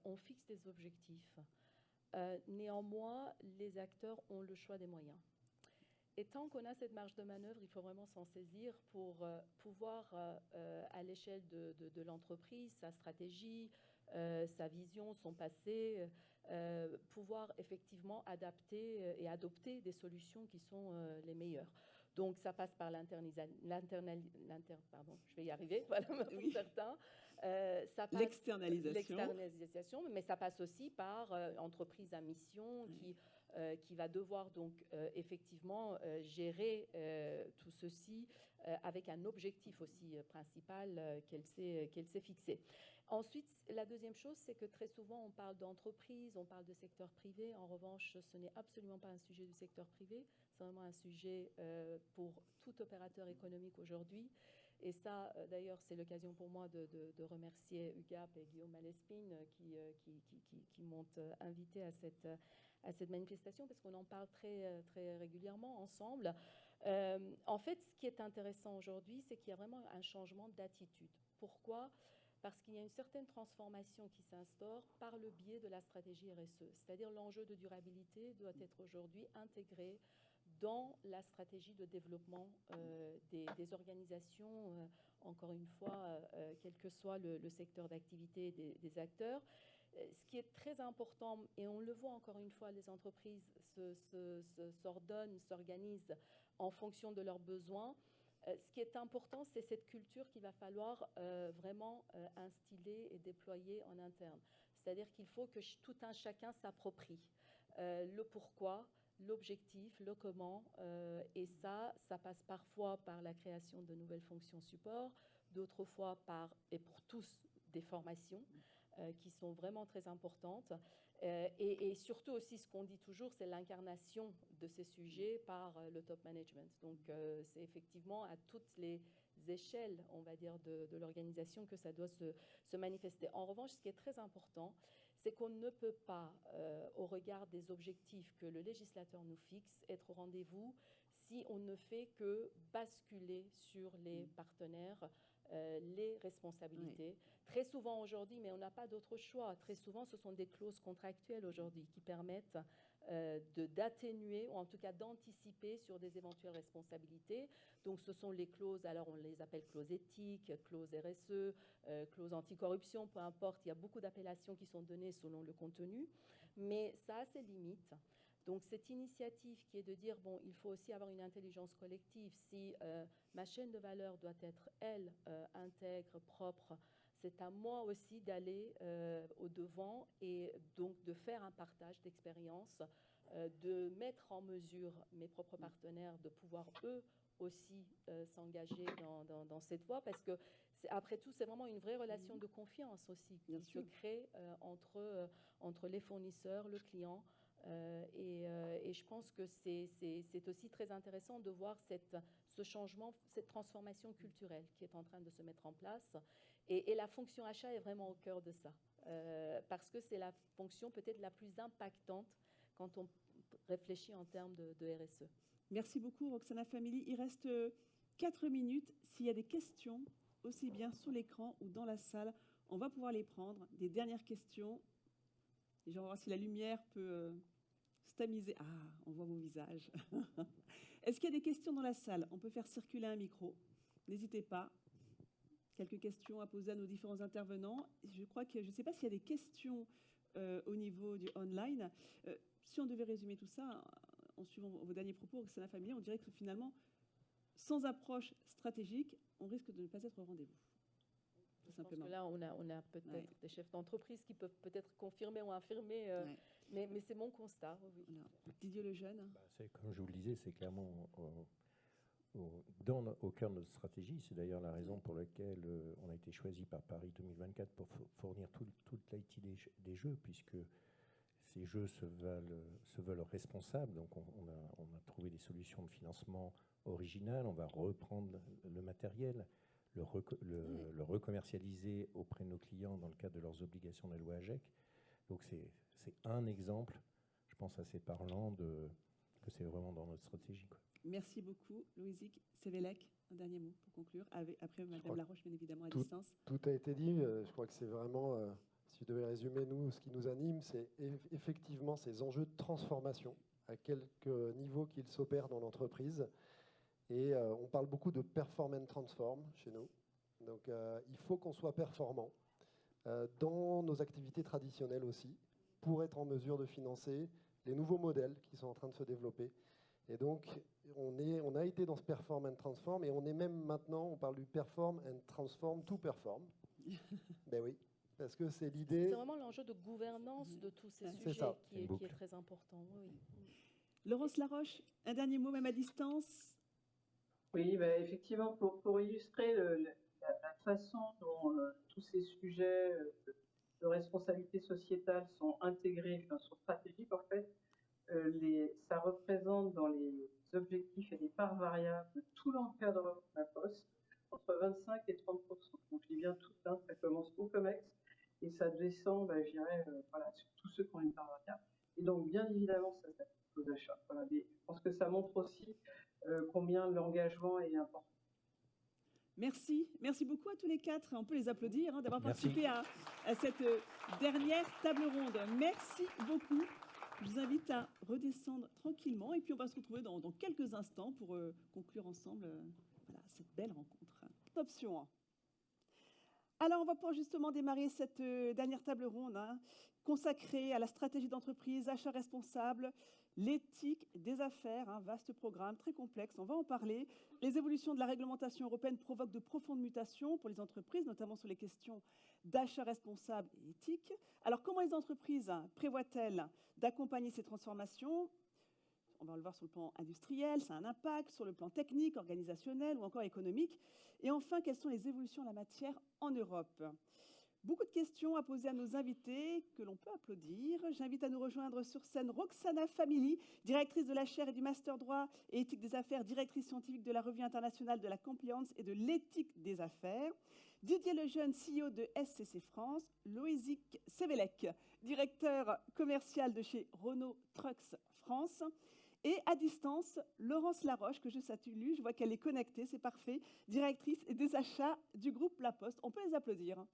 [SPEAKER 2] on fixe des objectifs. Néanmoins, les acteurs ont le choix des moyens. Et tant qu'on a cette marge de manœuvre, il faut vraiment s'en saisir pour pouvoir, à l'échelle de l'entreprise, sa stratégie, sa vision, son passé, pouvoir effectivement adapter et adopter des solutions qui sont les meilleures. Donc, ça passe par je vais y arriver, voilà, pour certains.
[SPEAKER 1] L'externalisation,
[SPEAKER 2] mais ça passe aussi par entreprise à mission qui va devoir donc effectivement gérer tout ceci avec un objectif aussi principal qu'elle s'est fixé. Ensuite, la deuxième chose, c'est que très souvent on parle d'entreprise, on parle de secteur privé. En revanche, ce n'est absolument pas un sujet du secteur privé, c'est vraiment un sujet pour tout opérateur économique aujourd'hui. Et ça, d'ailleurs, c'est l'occasion pour moi de remercier UGAP et Guillaume Malespine qui m'ont invité à cette manifestation, parce qu'on en parle très, très régulièrement ensemble. En fait, ce qui est intéressant aujourd'hui, c'est qu'il y a vraiment un changement d'attitude. Pourquoi ? Parce qu'il y a une certaine transformation qui s'instaure par le biais de la stratégie RSE. C'est-à-dire l'enjeu de durabilité doit être aujourd'hui intégré dans la stratégie de développement des organisations, encore une fois, quel que soit le secteur d'activité des acteurs. Ce qui est très important, et on le voit encore une fois, les entreprises s'ordonnent, s'organisent en fonction de leurs besoins. Ce qui est important, c'est cette culture qu'il va falloir vraiment instiller et déployer en interne. C'est-à-dire qu'il faut que tout un chacun s'approprie le pourquoi, l'objectif, le comment, et ça passe parfois par la création de nouvelles fonctions support, d'autres fois et pour tous, des formations qui sont vraiment très importantes. Et surtout aussi, ce qu'on dit toujours, c'est l'incarnation de ces sujets par le top management. Donc, c'est effectivement à toutes les échelles, on va dire, de l'organisation que ça doit se manifester. En revanche, ce qui est très important, c'est qu'on ne peut pas, au regard des objectifs que le législateur nous fixe, être au rendez-vous si on ne fait que basculer sur les partenaires les responsabilités.
[SPEAKER 1] Oui.
[SPEAKER 2] Très souvent aujourd'hui, mais on n'a pas d'autre choix, très souvent ce sont des clauses contractuelles aujourd'hui qui permettent d'atténuer ou en tout cas d'anticiper sur des éventuelles responsabilités. Donc ce sont les clauses, alors on les appelle clauses éthiques, clauses RSE, clauses anticorruption, peu importe, il y a beaucoup d'appellations qui sont données selon le contenu, mais ça a ses limites. Donc cette initiative qui est de dire, bon, il faut aussi avoir une intelligence collective, si ma chaîne de valeur doit être, elle, intègre, propre, c'est à moi aussi d'aller au-devant et donc de faire un partage d'expérience, de mettre en mesure mes propres partenaires de pouvoir eux aussi s'engager dans cette voie, parce que après tout, c'est vraiment une vraie relation de confiance aussi qui se crée entre les fournisseurs, le client. Et je pense que c'est aussi très intéressant de voir ce changement, cette transformation culturelle qui est en train de se mettre en place. Et la fonction achat est vraiment au cœur de ça, parce que c'est la fonction peut-être la plus impactante quand on réfléchit en termes de RSE.
[SPEAKER 1] Merci beaucoup, Roxana Family. Il reste 4 minutes. S'il y a des questions, aussi bien sur l'écran ou dans la salle, on va pouvoir les prendre. Des dernières questions. Et je vais voir si la lumière peut se tamiser. Ah, on voit vos visages. Est-ce qu'il y a des questions dans la salle? On peut faire circuler un micro. N'hésitez pas. Quelques questions à poser à nos différents intervenants. Je crois que je ne sais pas s'il y a des questions au niveau du online. Si on devait résumer tout ça, en suivant vos derniers propos, Roxana Family, on dirait que finalement, sans approche stratégique, on risque de ne pas être au rendez-vous.
[SPEAKER 2] Je pense que là, on a peut-être des chefs d'entreprise qui peuvent peut-être confirmer ou infirmer, mais c'est mon constat. Oui.
[SPEAKER 1] Voilà. Didier Lejeune.
[SPEAKER 5] C'est, comme je vous le disais, c'est clairement au cœur de notre stratégie. C'est d'ailleurs la raison pour laquelle on a été choisi par Paris 2024 pour fournir toute l'IT des jeux, puisque ces jeux se veulent responsables. Donc on a trouvé des solutions de financement originales. On va reprendre le matériel, le recommercialiser auprès de nos clients dans le cadre de leurs obligations de la loi AGEC. Donc c'est un exemple, je pense, assez parlant que c'est vraiment dans notre stratégie, quoi.
[SPEAKER 1] Merci beaucoup, Louisic. Sévélec, un dernier mot pour conclure. Après, Madame Laroche, bien évidemment, à distance.
[SPEAKER 4] Tout a été dit. Je crois que c'est vraiment, si je devais résumer, nous, ce qui nous anime, c'est effectivement ces enjeux de transformation, à quelque niveau qu'ils s'opèrent dans l'entreprise. Et on parle beaucoup de perform and transform chez nous. Donc, il faut qu'on soit performant dans nos activités traditionnelles aussi, pour être en mesure de financer les nouveaux modèles qui sont en train de se développer. Et donc, on a été dans ce perform and transform, et on est même maintenant, on parle du perform and transform to perform. Ben oui, parce que c'est l'idée.
[SPEAKER 2] C'est vraiment l'enjeu de gouvernance de tous ces sujets qui est très important. Oui.
[SPEAKER 1] Laurence Laroche, un dernier mot, même à distance.
[SPEAKER 3] Oui, ben effectivement, pour illustrer la façon dont tous ces sujets de responsabilité sociétale sont intégrés, sont stratégiques en fait, ça représente dans les objectifs et les parts variables de tout l'encadrement de la Poste entre 25 et 30%. Donc je dis bien tout, ça commence au COMEX et ça descend, je dirais, sur tous ceux qui ont une part variable. Et donc bien évidemment, ça s'applique aux achats. Voilà, mais je pense que ça montre aussi combien l'engagement est important.
[SPEAKER 1] Merci. Merci beaucoup à tous les quatre. On peut les applaudir d'avoir participé à cette dernière table ronde. Merci beaucoup. Je vous invite à redescendre tranquillement et puis on va se retrouver dans quelques instants pour conclure ensemble cette belle rencontre. Option. Alors, on va pouvoir justement démarrer cette dernière table ronde consacrée à la stratégie d'entreprise, achat responsable, l'éthique des affaires, un vaste programme très complexe, on va en parler. Les évolutions de la réglementation européenne provoquent de profondes mutations pour les entreprises, notamment sur les questions d'achat responsable et éthique. Alors, comment les entreprises prévoient-elles d'accompagner ces transformations? On va le voir sur le plan industriel, ça a un impact sur le plan technique, organisationnel ou encore économique. Et enfin, quelles sont les évolutions en la matière en Europe? Beaucoup de questions à poser à nos invités, que l'on peut applaudir. J'invite à nous rejoindre sur scène Roxana Family, directrice de la chaire et du master droit et éthique des affaires, directrice scientifique de la revue internationale de la compliance et de l'éthique des affaires. Didier Lejeune, CEO de SCC France. Loïzic Sevelec, directeur commercial de chez Renault Trucks France. Et à distance, Laurence Laroche, que je salue, je vois qu'elle est connectée, c'est parfait, directrice des achats du groupe La Poste. On peut les applaudir.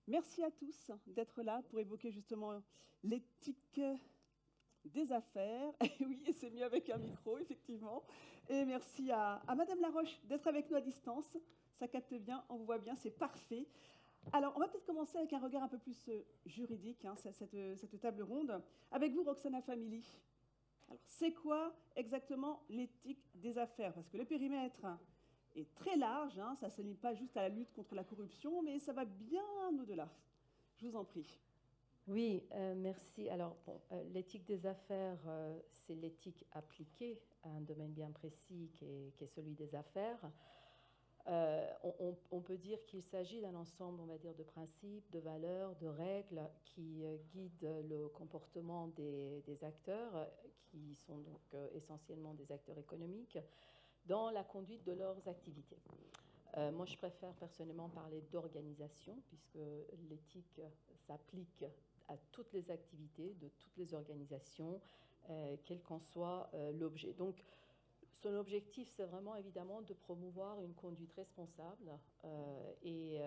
[SPEAKER 1] Merci à tous d'être là pour évoquer justement l'éthique des affaires. Et oui, c'est mieux avec un micro, effectivement. Et merci à Madame Laroche d'être avec nous à distance. Ça capte bien, on vous voit bien, c'est parfait. Alors, on va peut-être commencer avec un regard un peu plus juridique, cette table ronde. Avec vous, Roxana Family. Alors, c'est quoi exactement l'éthique des affaires? Parce que le périmètre est très large, ça ne se limite pas juste à la lutte contre la corruption, mais ça va bien au-delà. Je vous en prie.
[SPEAKER 2] Oui, merci. Alors, l'éthique des affaires, c'est l'éthique appliquée à un domaine bien précis qui est celui des affaires. On peut dire qu'il s'agit d'un ensemble, on va dire, de principes, de valeurs, de règles qui guident le comportement des acteurs, qui sont donc essentiellement des acteurs économiques, dans la conduite de leurs activités. Moi, je préfère personnellement parler d'organisation, puisque l'éthique s'applique à toutes les activités de toutes les organisations, quel qu'en soit l'objet. Donc, son objectif, c'est vraiment évidemment de promouvoir une conduite responsable et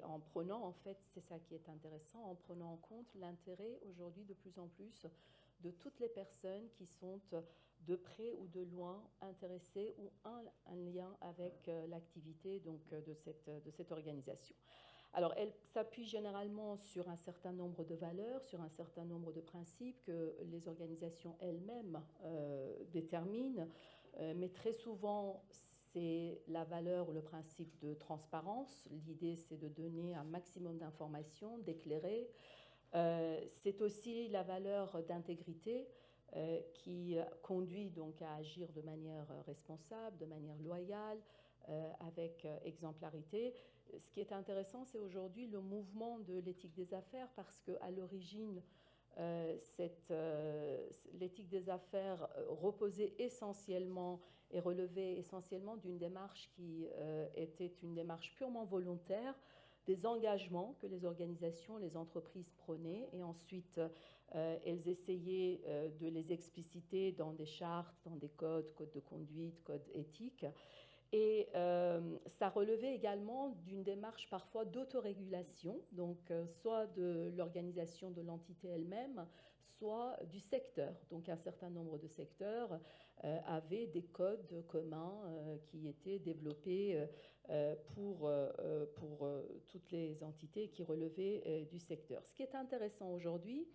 [SPEAKER 2] en prenant, en fait, c'est ça qui est intéressant, en prenant en compte l'intérêt aujourd'hui de plus en plus de toutes les personnes qui sont de près ou de loin intéressées ou un lien avec l'activité donc, de cette organisation. Alors, elle s'appuie généralement sur un certain nombre de valeurs, sur un certain nombre de principes que les organisations elles-mêmes déterminent, mais très souvent, c'est la valeur ou le principe de transparence. L'idée, c'est de donner un maximum d'informations, d'éclairer. C'est aussi la valeur d'intégrité qui conduit donc à agir de manière responsable, de manière loyale, avec exemplarité. Ce qui est intéressant, c'est aujourd'hui le mouvement de l'éthique des affaires, parce qu'à l'origine, l'éthique des affaires reposait essentiellement et relevait essentiellement d'une démarche qui était une démarche purement volontaire, des engagements que les organisations, les entreprises prenaient, et ensuite elles essayaient de les expliciter dans des chartes, dans des codes de conduite, codes éthiques. Et ça relevait également d'une démarche parfois d'autorégulation, donc soit de l'organisation de l'entité elle-même, soit du secteur. Donc un certain nombre de secteurs avaient des codes communs qui étaient développés pour toutes les entités qui relevaient du secteur. Ce qui est intéressant aujourd'hui,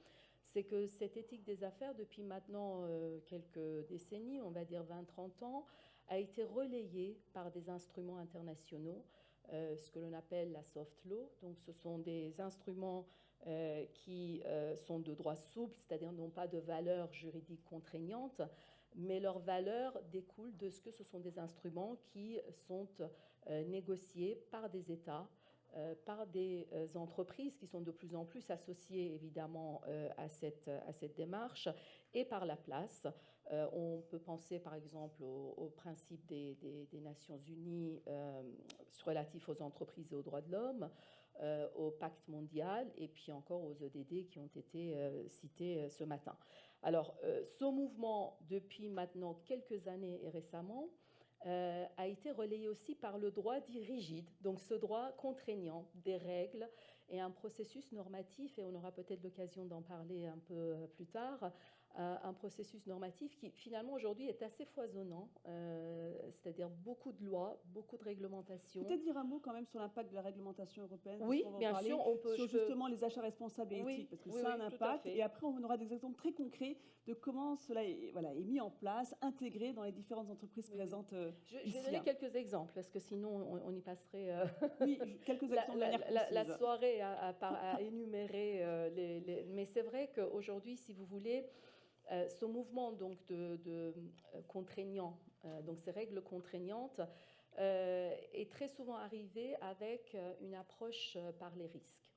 [SPEAKER 2] c'est que cette éthique des affaires, depuis maintenant quelques décennies, on va dire 20-30 ans, a été relayée par des instruments internationaux, ce que l'on appelle la soft law. Donc ce sont des instruments qui sont de droit souple, c'est-à-dire n'ont pas de valeur juridique contraignante, mais leur valeur découle de ce que ce sont des instruments qui sont négociés par des États, par des entreprises qui sont de plus en plus associées évidemment à cette démarche, et par la place. On peut penser par exemple au principe des Nations Unies relatif aux entreprises et aux droits de l'homme, au pacte mondial, et puis encore aux EDD qui ont été cités ce matin. Alors, ce mouvement, depuis maintenant quelques années et récemment, a été relayé aussi par le droit dit rigide, donc ce droit contraignant des règles et un processus normatif, et on aura peut-être l'occasion d'en parler un peu plus tard, un processus normatif qui finalement aujourd'hui est assez foisonnant, c'est-à-dire beaucoup de lois, beaucoup de réglementations.
[SPEAKER 1] Peut-être dire un mot quand même sur l'impact de la réglementation européenne.
[SPEAKER 2] Oui, bien sûr, on peut.
[SPEAKER 1] Sur justement les achats responsables et éthiques, parce que ça a un impact. Et après, on aura des exemples très concrets de comment cela est, voilà, est mis en place, intégré dans les différentes entreprises présentes
[SPEAKER 2] Je
[SPEAKER 1] ici.
[SPEAKER 2] vais donner quelques exemples, parce que sinon on y passerait
[SPEAKER 1] oui, quelques exemples
[SPEAKER 2] la soirée à énumérer. Mais c'est vrai qu'aujourd'hui, si vous voulez, ce mouvement donc, de contraignant, donc ces règles contraignantes, est très souvent arrivé avec une approche par les risques.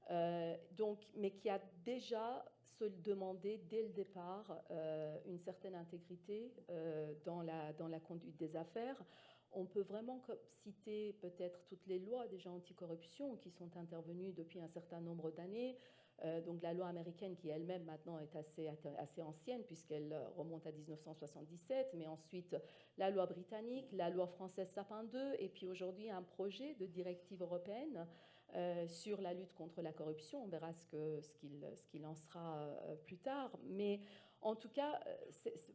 [SPEAKER 2] Mais qui a déjà se demandé dès le départ une certaine intégrité dans la conduite des affaires. On peut vraiment citer peut-être toutes les lois déjà anticorruption qui sont intervenues depuis un certain nombre d'années. Donc la loi américaine qui elle-même maintenant est assez ancienne puisqu'elle remonte à 1977, mais ensuite la loi britannique, la loi française Sapin II, et puis aujourd'hui un projet de directive européenne sur la lutte contre la corruption. On verra ce qu'il en sera plus tard. Mais en tout cas,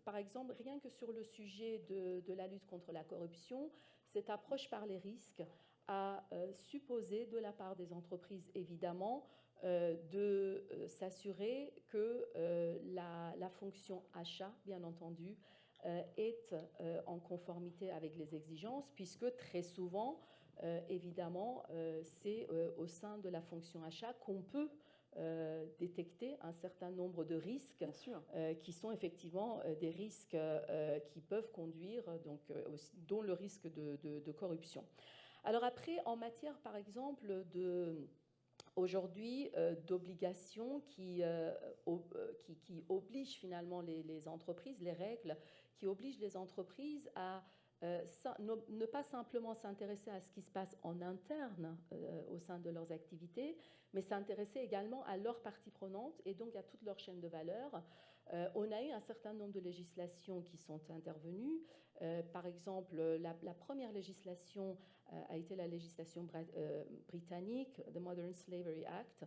[SPEAKER 2] par exemple, rien que sur le sujet de la lutte contre la corruption, cette approche par les risques a supposé de la part des entreprises, évidemment, de s'assurer que la fonction achat, bien entendu, est en conformité avec les exigences, puisque très souvent, évidemment, c'est au sein de la fonction achat qu'on peut détecter un certain nombre de risques qui sont effectivement des risques qui peuvent conduire, donc, dont le risque de corruption. Alors après, en matière, par exemple, aujourd'hui, d'obligations qui obligent finalement les entreprises, les règles qui obligent les entreprises à ne pas simplement s'intéresser à ce qui se passe en interne au sein de leurs activités, mais s'intéresser également à leurs parties prenantes et donc à toute leur chaîne de valeur. On a eu un certain nombre de législations qui sont intervenues. Par exemple, la première législation a été la législation britannique, the Modern Slavery Act,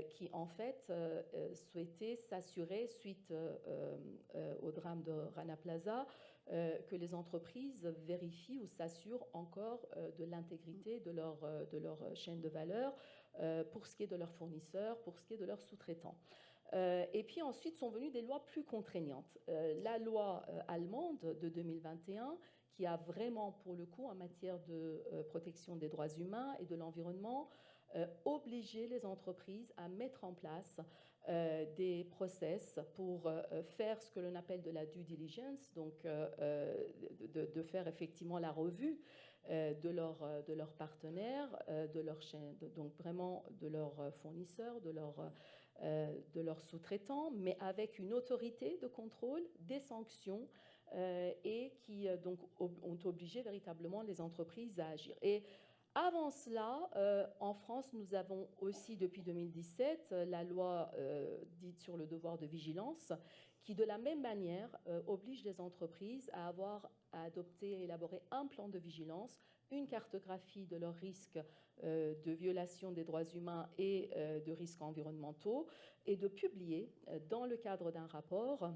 [SPEAKER 2] qui en fait souhaitait s'assurer, suite au drame de Rana Plaza, que les entreprises vérifient ou s'assurent encore de l'intégrité de leur chaîne de valeur pour ce qui est de leurs fournisseurs, pour ce qui est de leurs sous-traitants. Et puis ensuite sont venues des lois plus contraignantes. La loi allemande de 2021, qui a vraiment, pour le coup, en matière de protection des droits humains et de l'environnement, obligé les entreprises à mettre en place des process pour faire ce que l'on appelle de la due diligence, donc de faire effectivement la revue de leurs partenaires, de leur chaîne, donc vraiment de leurs fournisseurs, de leurs sous-traitants, mais avec une autorité de contrôle, des sanctions, et qui donc ont obligé véritablement les entreprises à agir. Et avant cela, en France, nous avons aussi depuis 2017 la loi dite sur le devoir de vigilance, qui de la même manière oblige les entreprises à adopter et élaborer un plan de vigilance, une cartographie de leurs risques de violation des droits humains et de risques environnementaux, et de publier dans le cadre d'un rapport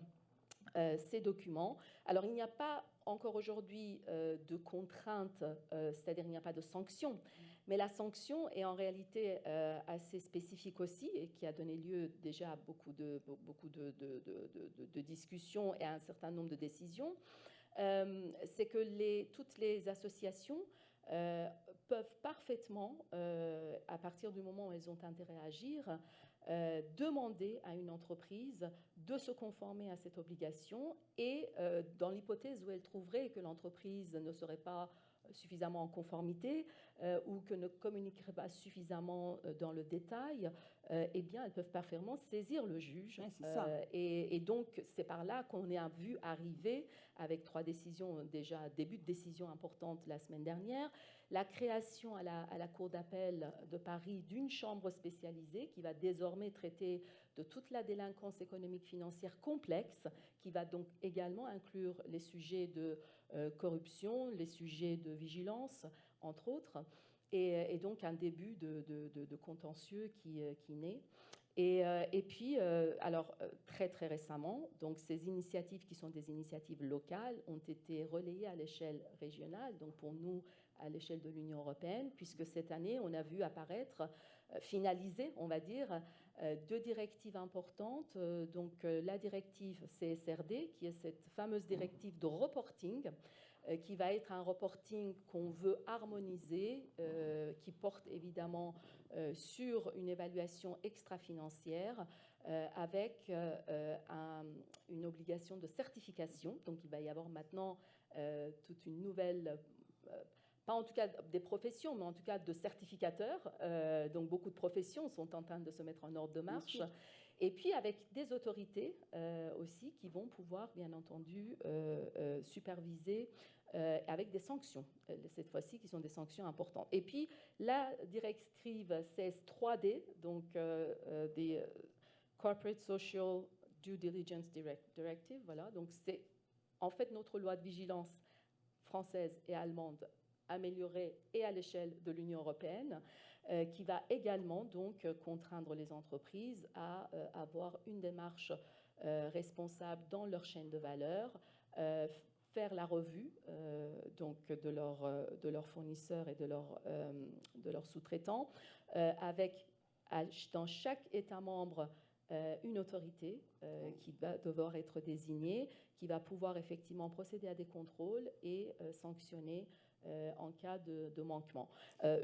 [SPEAKER 2] ces documents. Alors il n'y a pas encore aujourd'hui de contraintes, c'est-à-dire il n'y a pas de sanction, mais la sanction est en réalité assez spécifique aussi et qui a donné lieu déjà à beaucoup de discussions et à un certain nombre de décisions. C'est que toutes les associations peuvent parfaitement, à partir du moment où elles ont intérêt à agir, demander à une entreprise de se conformer à cette obligation et dans l'hypothèse où elle trouverait que l'entreprise ne serait pas suffisamment en conformité ou que ne communiquerait pas suffisamment dans le détail, eh bien, elles peuvent parfaitement saisir le juge. Ouais, et donc, c'est par là qu'on a vu arriver, avec 3 décisions déjà, début de décision importante la semaine dernière, la création à la Cour d'appel de Paris d'une chambre spécialisée qui va désormais traiter de toute la délinquance économique financière complexe, qui va donc également inclure les sujets de corruption, les sujets de vigilance, entre autres, et donc un début de contentieux qui naît. Et puis, alors très très récemment, donc ces initiatives qui sont des initiatives locales ont été relayées à l'échelle régionale, donc pour nous à l'échelle de l'Union européenne, puisque cette année on a vu apparaître, finaliser, on va dire, deux directives importantes. Donc la directive CSRD, qui est cette fameuse directive de reporting, qui va être un reporting qu'on veut harmoniser, qui porte évidemment sur une évaluation extra-financière avec une obligation de certification. Donc il va y avoir maintenant toute une nouvelle, pas en tout cas des professions, mais en tout cas de certificateurs. Donc beaucoup de professions sont en train de se mettre en ordre de marche. Et puis avec des autorités aussi qui vont pouvoir, bien entendu, superviser avec des sanctions, cette fois-ci, qui sont des sanctions importantes. Et puis, la directive CS3D, donc des Corporate Social Due Diligence Directive, voilà, donc c'est en fait notre loi de vigilance française et allemande améliorée et à l'échelle de l'Union européenne, qui va également donc contraindre les entreprises à avoir une démarche responsable dans leur chaîne de valeur, faire la revue donc de leurs fournisseurs et de leurs sous-traitants, avec dans chaque État membre une autorité qui va devoir être désignée, qui va pouvoir effectivement procéder à des contrôles et sanctionner en cas de manquement.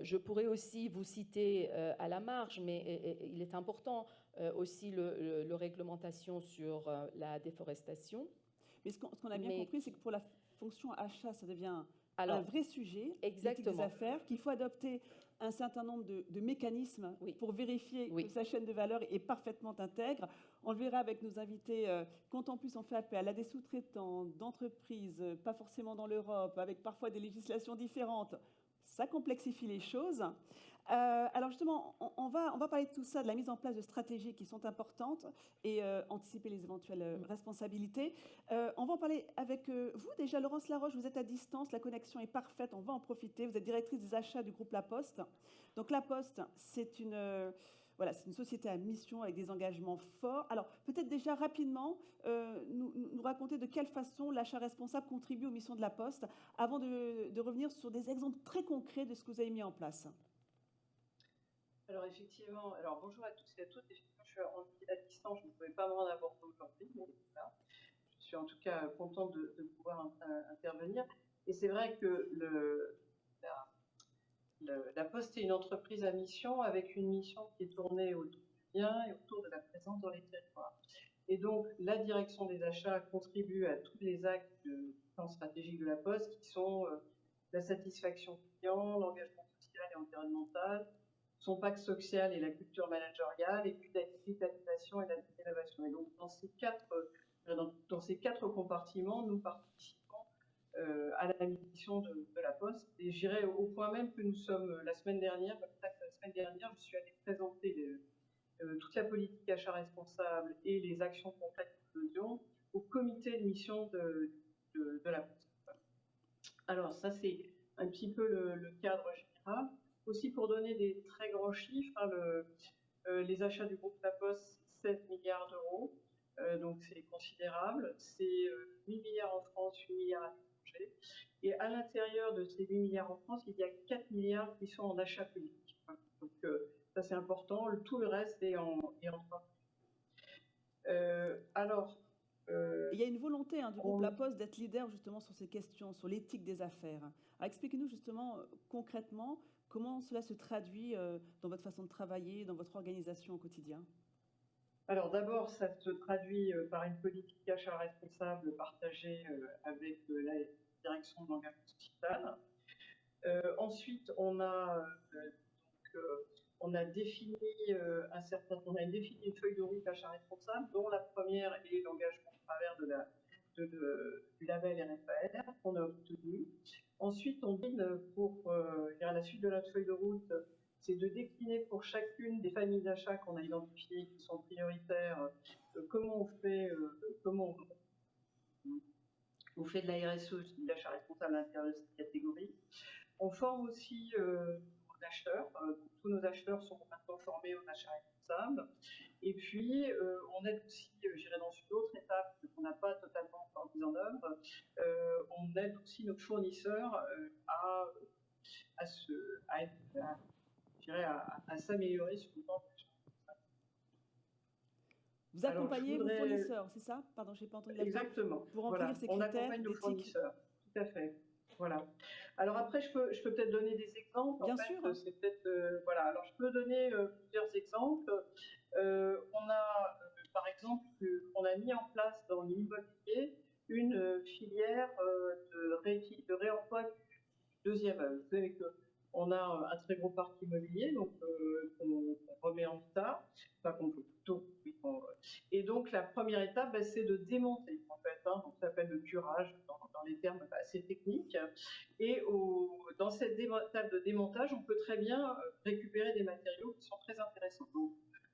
[SPEAKER 2] Je pourrais aussi vous citer à la marge, mais il est important aussi le réglementation sur la déforestation.
[SPEAKER 1] Mais ce qu'on a bien compris, c'est que pour la fonction achat, ça devient
[SPEAKER 2] alors,
[SPEAKER 1] un vrai sujet,
[SPEAKER 2] exactement,
[SPEAKER 1] des affaires, qu'il faut adopter un certain nombre de mécanismes pour vérifier que sa chaîne de valeur est parfaitement intègre. On le verra avec nos invités, quand en plus on fait appel à des sous-traitants d'entreprises, pas forcément dans l'Europe, avec parfois des législations différentes, ça complexifie les choses. Alors justement, on va parler de tout ça, de la mise en place de stratégies qui sont importantes et anticiper les éventuelles responsabilités. On va en parler avec vous. Déjà, Laurence Laroche, vous êtes à distance, la connexion est parfaite, on va en profiter. Vous êtes directrice des achats du groupe La Poste. Donc La Poste, c'est une société à mission avec des engagements forts. Alors peut-être déjà rapidement, nous raconter de quelle façon l'achat responsable contribue aux missions de La Poste, avant de revenir sur des exemples très concrets de ce que vous avez mis en place.
[SPEAKER 3] Alors effectivement, bonjour à tous et à toutes. Effectivement, je suis à distance, je ne pouvais pas me rendre à Bordeaux aujourd'hui, mais voilà. Je suis en tout cas contente de pouvoir intervenir. Et c'est vrai que la Poste est une entreprise à mission avec une mission qui est tournée autour du bien et autour de la présence dans les territoires. Et donc, la direction des achats contribue à tous les actes du plan stratégique de la Poste qui sont la satisfaction client, l'engagement social et environnemental, son pacte social et la culture managériale, et puis la digitalisation et la l'innovation. Et donc, dans ces quatre compartiments, nous participons à la mission de la Poste. Et j'irai au point même que nous sommes, la semaine dernière, je suis allée présenter toute la politique achat responsable et les actions concrètes que nous faisions au comité de mission de la Poste. Alors, ça, c'est un petit peu le cadre général. Aussi, pour donner des très grands chiffres, les achats du groupe La Poste, 16 milliards d'euros, donc c'est considérable. C'est 8 milliards en France, 8 milliards à l'étranger. Et à l'intérieur de ces 8 milliards en France, il y a 4 milliards qui sont en achat public. Donc ça, c'est important. Tout le reste est en
[SPEAKER 1] il y a une volonté du groupe La Poste d'être leader justement sur ces questions, sur l'éthique des affaires. Alors expliquez-nous justement concrètement comment cela se traduit dans votre façon de travailler, dans votre organisation au quotidien.
[SPEAKER 3] Alors d'abord, ça se traduit par une politique achat responsable partagée avec la direction de l'engagement social. Ensuite, on a défini une feuille de route achat responsable, dont la première est l'engagement au travers du label RFAR qu'on a obtenu. Ensuite, on décline pour la suite de notre feuille de route, c'est de décliner pour chacune des familles d'achats qu'on a identifiées qui sont prioritaires, comment on fait de la RSE, l'achat responsable à l'intérieur de cette catégorie. On forme aussi nos acheteurs. Tous nos acheteurs sont maintenant formés au achat responsable. Et puis, on aide aussi, dans une autre étape qu'on n'a pas totalement encore mise en œuvre, on aide aussi nos fournisseurs à s'améliorer sur le plan d'achat.
[SPEAKER 1] Vous accompagnez vos fournisseurs, c'est ça? Pardon, je n'ai pas entendu la fin.
[SPEAKER 3] Exactement.
[SPEAKER 1] Pour remplir ces critères.
[SPEAKER 3] On accompagne nos fournisseurs, tout à fait. Voilà. Alors après, je peux peut-être donner des exemples.
[SPEAKER 1] Bien sûr.
[SPEAKER 3] C'est peut-être voilà. Alors je peux donner plusieurs exemples. On a par exemple, on a mis en place dans l'immobilier une filière de réemploi du deuxième œuvre. Vous savez qu'on a un très gros parc immobilier, donc qu'on remet en état, enfin qu'on peut plutôt. Et donc la première étape, c'est de démonter en fait. Donc ça s'appelle le curage dans les termes assez techniques. Et dans cette étape de démontage, on peut très bien récupérer des matériaux qui sont très intéressants. Donc,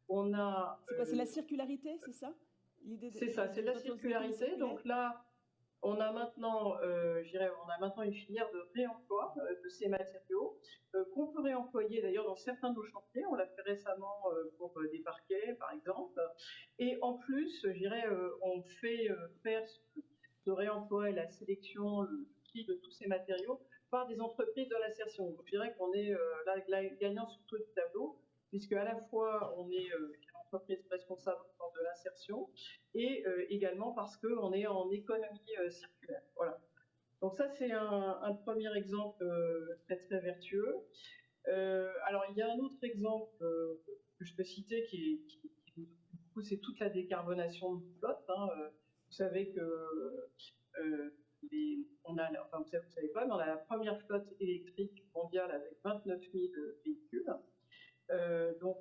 [SPEAKER 3] on a.
[SPEAKER 1] C'est quoi? C'est la circularité, c'est ça?
[SPEAKER 3] C'est ça, c'est la circularité. Donc là, on a maintenant, une filière de réemploi de ces matériaux qu'on peut réemployer d'ailleurs dans certains de nos chantiers. On l'a fait récemment pour des parquets, par exemple. Et en plus, on fait faire ce réemploi et la sélection, le tri de tous ces matériaux par des entreprises de l'insertion. Donc, je dirais qu'on est la gagnant sur tout le tableau, puisque à la fois on est entreprise responsable de l'insertion et également parce qu'on est en économie circulaire. Voilà. Donc ça, c'est un premier exemple très, très vertueux. Alors, il y a un autre exemple que je peux citer qui c'est toute la décarbonation de flotte. Vous savez que vous savez pas, mais on a la première flotte électrique mondiale avec 29 000 véhicules. Donc,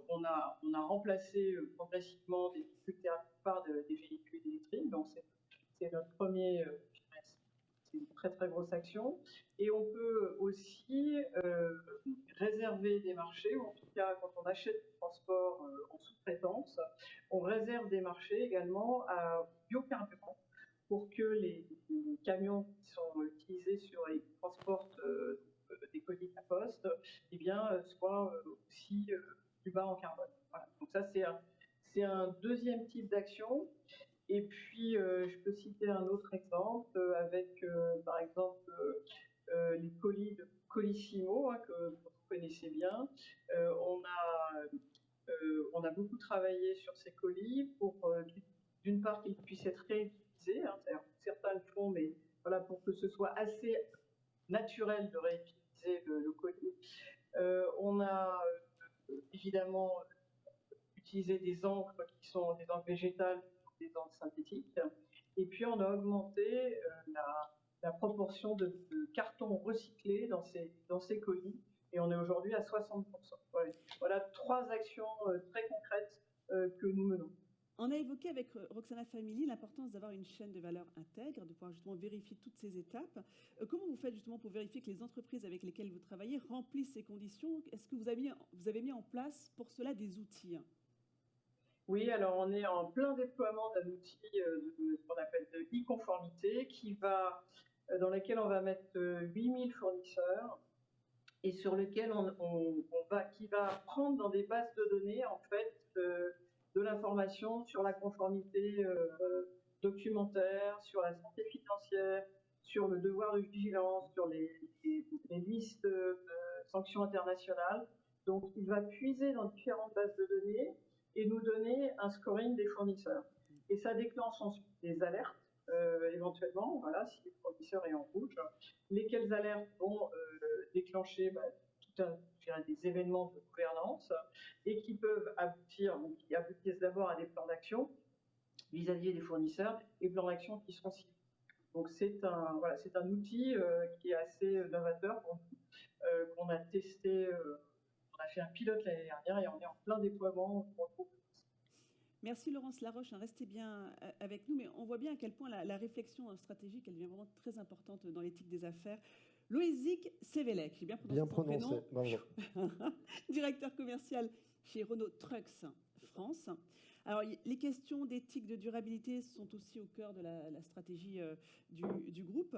[SPEAKER 3] on a remplacé progressivement des véhicules thermiques par des véhicules électriques. Donc, c'est notre premier, c'est une très très grosse action. Et on peut aussi réserver des marchés, ou en tout cas, quand on achète du transport en sous-traitance, on réserve des marchés également à biocarburants pour que les camions qui sont utilisés et qui transportent des colis de la poste, soient aussi plus bas en carbone. Voilà. Donc ça, c'est un deuxième type d'action. Et puis, je peux citer un autre exemple avec, par exemple, les colis de Colissimo, que vous connaissez bien. On a beaucoup travaillé sur ces colis pour, d'une part, qu'ils puissent être réutilisés. Certains le font, mais voilà, pour que ce soit assez naturel de réutiliser le colis. On a évidemment utilisé des encres qui sont des encres végétales, des encres synthétiques. Et puis on a augmenté la proportion de carton recyclé dans ces colis. Et on est aujourd'hui à 60%. Voilà 3 actions très concrètes que nous menons.
[SPEAKER 1] On a évoqué avec Roxana Family l'importance d'avoir une chaîne de valeur intègre, de pouvoir justement vérifier toutes ces étapes. Comment vous faites justement pour vérifier que les entreprises avec lesquelles vous travaillez remplissent ces conditions? Est-ce que vous avez mis en place pour cela des outils?
[SPEAKER 3] Oui, alors on est en plein déploiement d'un outil qu'on appelle de e-conformité dans lequel on va mettre 8000 fournisseurs et sur lequel qui va prendre dans des bases de données en fait de l'information sur la conformité documentaire, sur la santé financière, sur le devoir de vigilance, sur les listes de sanctions internationales. Donc, il va puiser dans différentes bases de données et nous donner un scoring des fournisseurs. Et ça déclenche ensuite des alertes, éventuellement, voilà, si le fournisseur est en rouge, lesquelles alertes vont déclencher des événements de gouvernance et qui peuvent qui aboutissent d'abord à des plans d'action vis-à-vis des fournisseurs et plans d'action qui sont ciblés. Donc c'est un outil qui est assez novateur qu'on a testé, on a fait un pilote l'année dernière et on est en plein déploiement pour le groupe.
[SPEAKER 1] Merci Laurence Laroche, hein, restez bien avec nous, mais on voit bien à quel point la réflexion stratégique, elle devient vraiment très importante dans l'éthique des affaires. Loïzic Sévélec, j'ai bien prononcé son prénom.
[SPEAKER 4] Bravo.
[SPEAKER 1] Directeur commercial chez Renault Trucks France. Alors, les questions d'éthique, de durabilité sont aussi au cœur de la stratégie du groupe.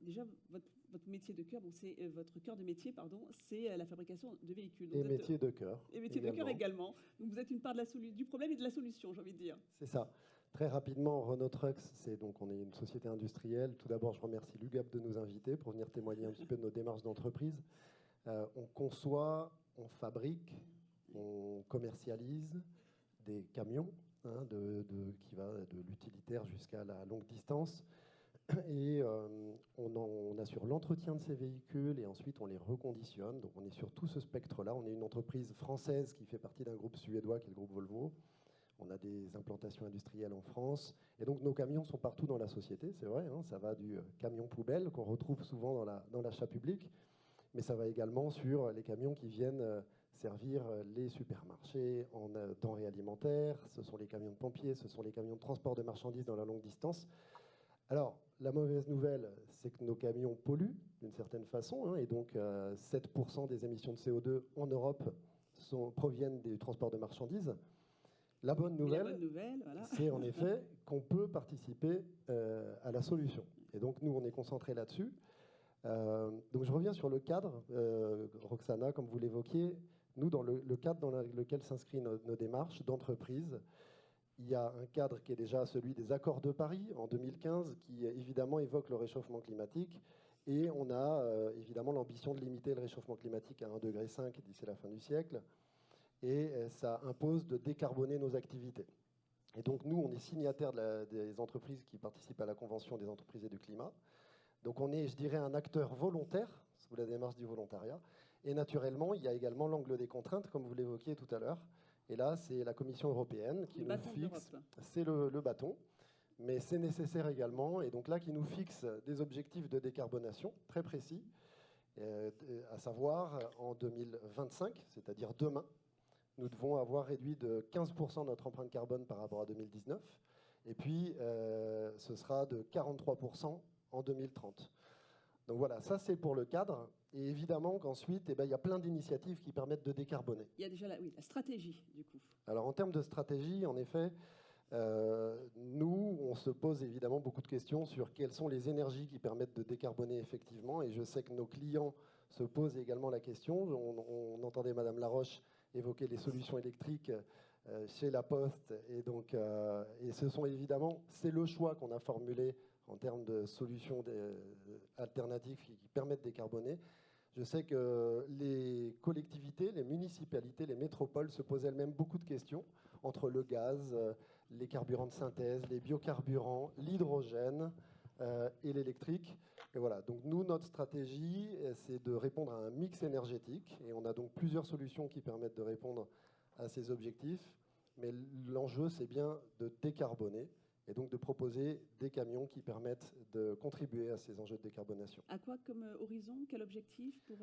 [SPEAKER 1] Déjà, votre métier de cœur, votre cœur de métier, pardon, c'est la fabrication de véhicules.
[SPEAKER 4] Donc, et métier de cœur.
[SPEAKER 1] Et métier de cœur également. Donc, vous êtes une part du problème et de la solution, j'ai envie de dire.
[SPEAKER 4] C'est ça. Très rapidement, Renault Trucks, on est une société industrielle. Tout d'abord, je remercie l'UGAP de nous inviter pour venir témoigner un petit peu de nos démarches d'entreprise. On conçoit, on fabrique, on commercialise des camions, hein, qui va de l'utilitaire jusqu'à la longue distance. Et on assure l'entretien de ces véhicules et ensuite on les reconditionne. Donc on est sur tout ce spectre-là. On est une entreprise française qui fait partie d'un groupe suédois qui est le groupe Volvo. On a des implantations industrielles en France. Et donc nos camions sont partout dans la société, c'est vrai. Hein, ça va du camion poubelle qu'on retrouve souvent dans l'achat public, mais ça va également sur les camions qui viennent servir les supermarchés en denrées alimentaires. Ce sont les camions de pompiers, ce sont les camions de transport de marchandises dans la longue distance. Alors, la mauvaise nouvelle, c'est que nos camions polluent d'une certaine façon, hein, et donc 7% des émissions de CO2 en Europe proviennent du transport de marchandises. La bonne nouvelle, voilà, c'est en effet qu'on peut participer à la solution. Et donc, nous, on est concentrés là-dessus. Donc, je reviens sur le cadre, Roxana, comme vous l'évoquiez. Nous, dans le cadre dans lequel s'inscrivent nos démarches d'entreprise, il y a un cadre qui est déjà celui des accords de Paris en 2015, qui évidemment évoque le réchauffement climatique. Et on a évidemment l'ambition de limiter le réchauffement climatique à 1,5 degré d'ici la fin du siècle. Et ça impose de décarboner nos activités. Et donc nous, on est signataire des entreprises qui participent à la Convention des entreprises et du climat. Donc on est, je dirais, un acteur volontaire sous la démarche du volontariat. Et naturellement, il y a également l'angle des contraintes, comme vous l'évoquiez tout à l'heure. Et là, c'est la Commission européenne qui nous fixe, c'est le bâton, mais c'est nécessaire également. Et donc là, qui nous fixe des objectifs de décarbonation très précis, à savoir en 2025, c'est-à-dire demain, nous devons avoir réduit de 15% notre empreinte carbone par rapport à 2019. Et puis, ce sera de 43% en 2030. Donc voilà, ça c'est pour le cadre. Et évidemment qu'ensuite, il y a plein d'initiatives qui permettent de décarboner.
[SPEAKER 1] Il y a déjà la stratégie, du coup.
[SPEAKER 4] Alors en termes de stratégie, en effet, nous, on se pose évidemment beaucoup de questions sur quelles sont les énergies qui permettent de décarboner effectivement. Et je sais que nos clients se posent également la question. On entendait Madame Laroche évoquer les solutions électriques chez La Poste. Et donc, et ce sont évidemment, c'est le choix qu'on a formulé en termes de solutions alternatives qui permettent de décarboner. Je sais que les collectivités, les municipalités, les métropoles se posent elles-mêmes beaucoup de questions entre le gaz, les carburants de synthèse, les biocarburants, l'hydrogène et l'électrique. Et voilà, donc nous, notre stratégie, c'est de répondre à un mix énergétique. Et on a donc plusieurs solutions qui permettent de répondre à ces objectifs. Mais l'enjeu, c'est bien de décarboner et donc de proposer des camions qui permettent de contribuer à ces enjeux de décarbonation.
[SPEAKER 1] À quoi comme horizon? Quel objectif pour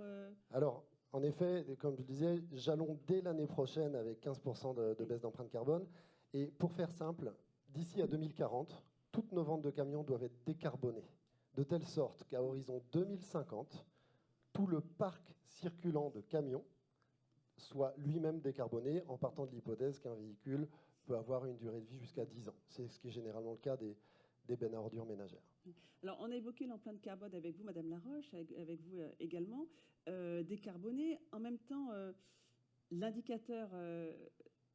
[SPEAKER 4] Alors, en effet, comme je disais, jalons dès l'année prochaine avec 15% de baisse d'empreinte carbone. Et pour faire simple, d'ici à 2040, toutes nos ventes de camions doivent être décarbonées, de telle sorte qu'à horizon 2050, tout le parc circulant de camions soit lui-même décarboné en partant de l'hypothèse qu'un véhicule peut avoir une durée de vie jusqu'à 10 ans. C'est ce qui est généralement le cas des bennes à ordures ménagères.
[SPEAKER 1] Alors, on a évoqué l'empreinte carbone avec vous, Madame Laroche, avec vous également, décarboné. En même temps, l'indicateur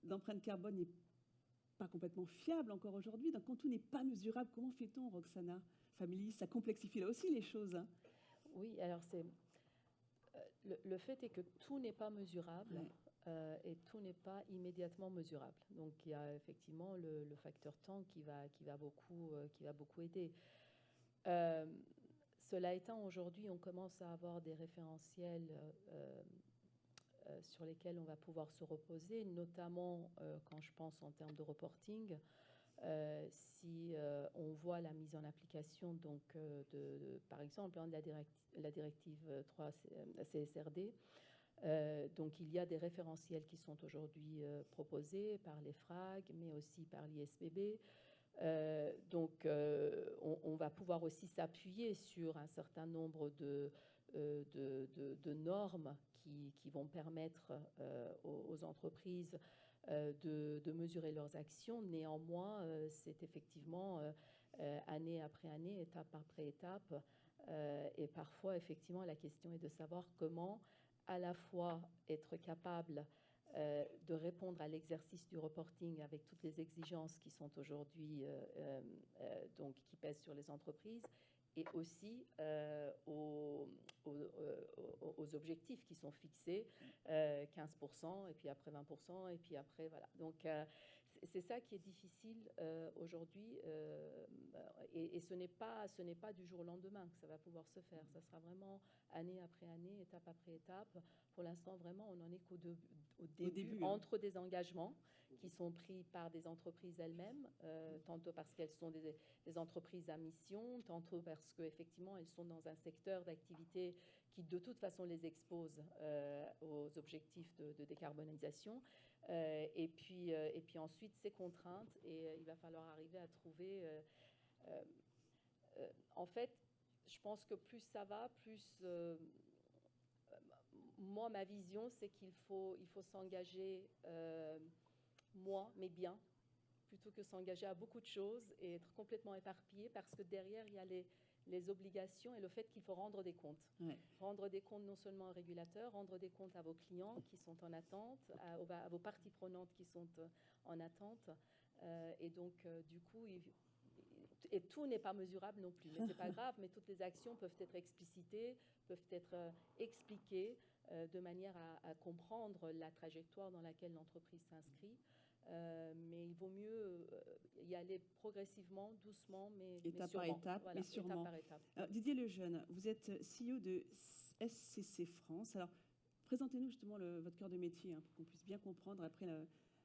[SPEAKER 1] d'empreinte carbone n'est pas complètement fiable encore aujourd'hui. Donc, quand tout n'est pas mesurable, comment fait-on, Roxana Family? Ça complexifie là aussi les choses. Hein.
[SPEAKER 2] Oui, alors c'est... le fait est que tout n'est pas mesurable. Ouais. Et tout n'est pas immédiatement mesurable. Donc il y a effectivement le facteur temps qui va beaucoup aider. Cela étant, aujourd'hui, on commence à avoir des référentiels sur lesquels on va pouvoir se reposer, notamment quand je pense en termes de reporting. Si on voit la mise en application, donc par exemple, de la directive 3 CSRD, Donc il y a des référentiels qui sont aujourd'hui proposés par les FRAG, mais aussi par l'ISPB. Donc on va pouvoir aussi s'appuyer sur un certain nombre de normes qui vont permettre aux entreprises de mesurer leurs actions. Néanmoins, c'est effectivement année après année, étape après étape. Et parfois, effectivement, la question est de savoir comment à la fois être capable de répondre à l'exercice du reporting avec toutes les exigences qui sont aujourd'hui, donc qui pèsent sur les entreprises, et aussi aux objectifs qui sont fixés, 15%, et puis après 20%, et puis après, voilà. Donc, c'est ça qui est difficile aujourd'hui, et ce n'est pas du jour au lendemain que ça va pouvoir se faire. Ça sera vraiment année après année, étape après étape. Pour l'instant, vraiment, on n'en est qu'au début, entre des engagements qui sont pris par des entreprises elles-mêmes, tantôt parce qu'elles sont des entreprises à mission, tantôt parce qu'effectivement, elles sont dans un secteur d'activité qui, de toute façon, les expose aux objectifs de décarbonisation. Et puis ensuite, ces contraintes, et il va falloir arriver à trouver... en fait, je pense que plus ça va, plus... moi, ma vision, c'est qu'il faut s'engager, mais bien, plutôt que s'engager à beaucoup de choses et être complètement éparpillé, parce que derrière, il y a les obligations et le fait qu'il faut rendre des comptes. Ouais. Rendre des comptes non seulement aux régulateurs, rendre des comptes à vos clients qui sont en attente, à vos parties prenantes qui sont en attente. Et donc, du coup, et tout n'est pas mesurable non plus. Mais ce n'est pas grave, mais toutes les actions peuvent être explicitées, peuvent être expliquées de manière à comprendre la trajectoire dans laquelle l'entreprise s'inscrit. Mais il vaut mieux y aller progressivement, doucement, mais
[SPEAKER 1] étape
[SPEAKER 2] sûrement.
[SPEAKER 1] Par étape,
[SPEAKER 2] voilà,
[SPEAKER 1] mais sûrement.
[SPEAKER 2] Étape par étape.
[SPEAKER 1] Alors, Didier Lejeune, vous êtes CEO de SCC France. Alors, présentez-nous justement votre cœur de métier, pour qu'on puisse bien comprendre après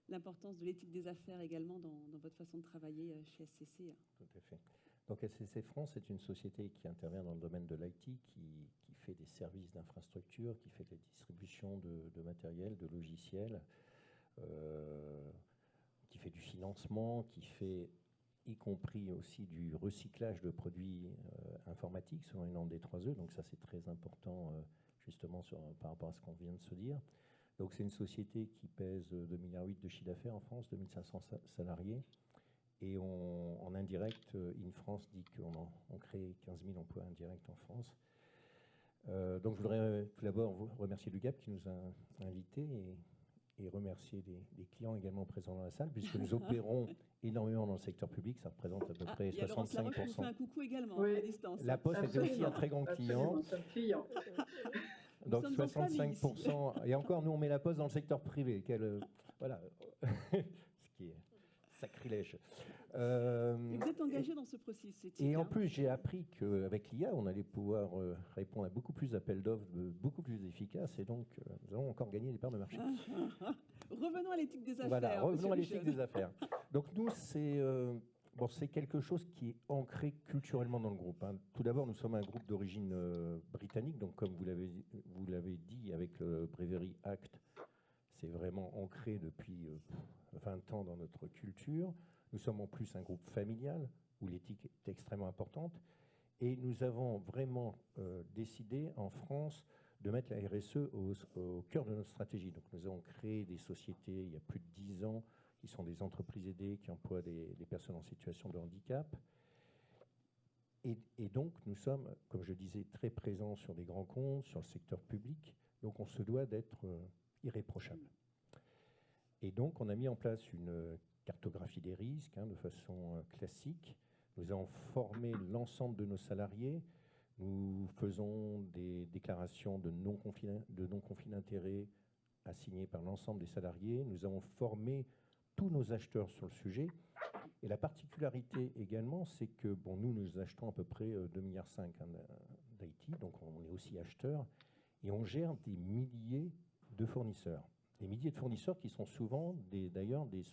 [SPEAKER 1] l'importance de l'éthique des affaires également dans votre façon de travailler chez SCC.
[SPEAKER 5] Tout à fait. Donc SCC France est une société qui intervient dans le domaine de l'IT, qui fait des services d'infrastructure, qui fait de la distribution de matériel, de logiciels, qui fait du financement, qui fait y compris aussi du recyclage de produits informatiques selon une norme des 3E. Donc ça, c'est très important justement par rapport à ce qu'on vient de se dire. Donc c'est une société qui pèse 2,8 milliards de chiffre d'affaires en France, 2500 salariés. Et en indirect, InFrance dit qu'on crée 15 000 emplois indirects en France. Donc je voudrais tout d'abord remercier l'UGAP qui nous a invités et remercier les clients également présents dans la salle, puisque nous opérons énormément dans le secteur public. Ça représente à peu près 65%.
[SPEAKER 1] Laurence Laroche nous fait un coucou également à distance.
[SPEAKER 5] La Poste est aussi un très grand client. Donc 65%. Et encore, nous, on met la Poste dans le secteur privé. Voilà. Ce qui est sacrilège.
[SPEAKER 1] Et vous êtes engagé dans ce processus éthique.
[SPEAKER 5] Et en plus, j'ai appris qu'avec l'IA, on allait pouvoir répondre à beaucoup plus d'appels d'offres, beaucoup plus efficaces. Et donc, nous allons encore gagner des parts de marché.
[SPEAKER 1] Revenons à l'éthique des affaires.
[SPEAKER 5] Voilà, revenons à l'éthique des affaires. Donc nous, c'est quelque chose qui est ancré culturellement dans le groupe. Tout d'abord, nous sommes un groupe d'origine britannique. Donc comme vous l'avez dit, avec le Brevery Act, c'est vraiment ancré depuis 20 ans dans notre culture. Nous sommes en plus un groupe familial où l'éthique est extrêmement importante. Et nous avons vraiment décidé en France de mettre la RSE au cœur de notre stratégie. Donc nous avons créé des sociétés il y a plus de 10 ans qui sont des entreprises aidées qui emploient des personnes en situation de handicap. Et donc nous sommes, comme je disais, très présents sur des grands comptes, sur le secteur public. Donc on se doit d'être irréprochable. Et donc on a mis en place une cartographie des risques de façon classique. Nous avons formé l'ensemble de nos salariés. Nous faisons des déclarations de non-conflit d'intérêts assignées par l'ensemble des salariés. Nous avons formé tous nos acheteurs sur le sujet. Et la particularité également, c'est que nous achetons à peu près 2,5 milliards d'IT, donc on est aussi acheteurs, et on gère des milliers de fournisseurs. Des milliers de fournisseurs qui sont souvent d'ailleurs des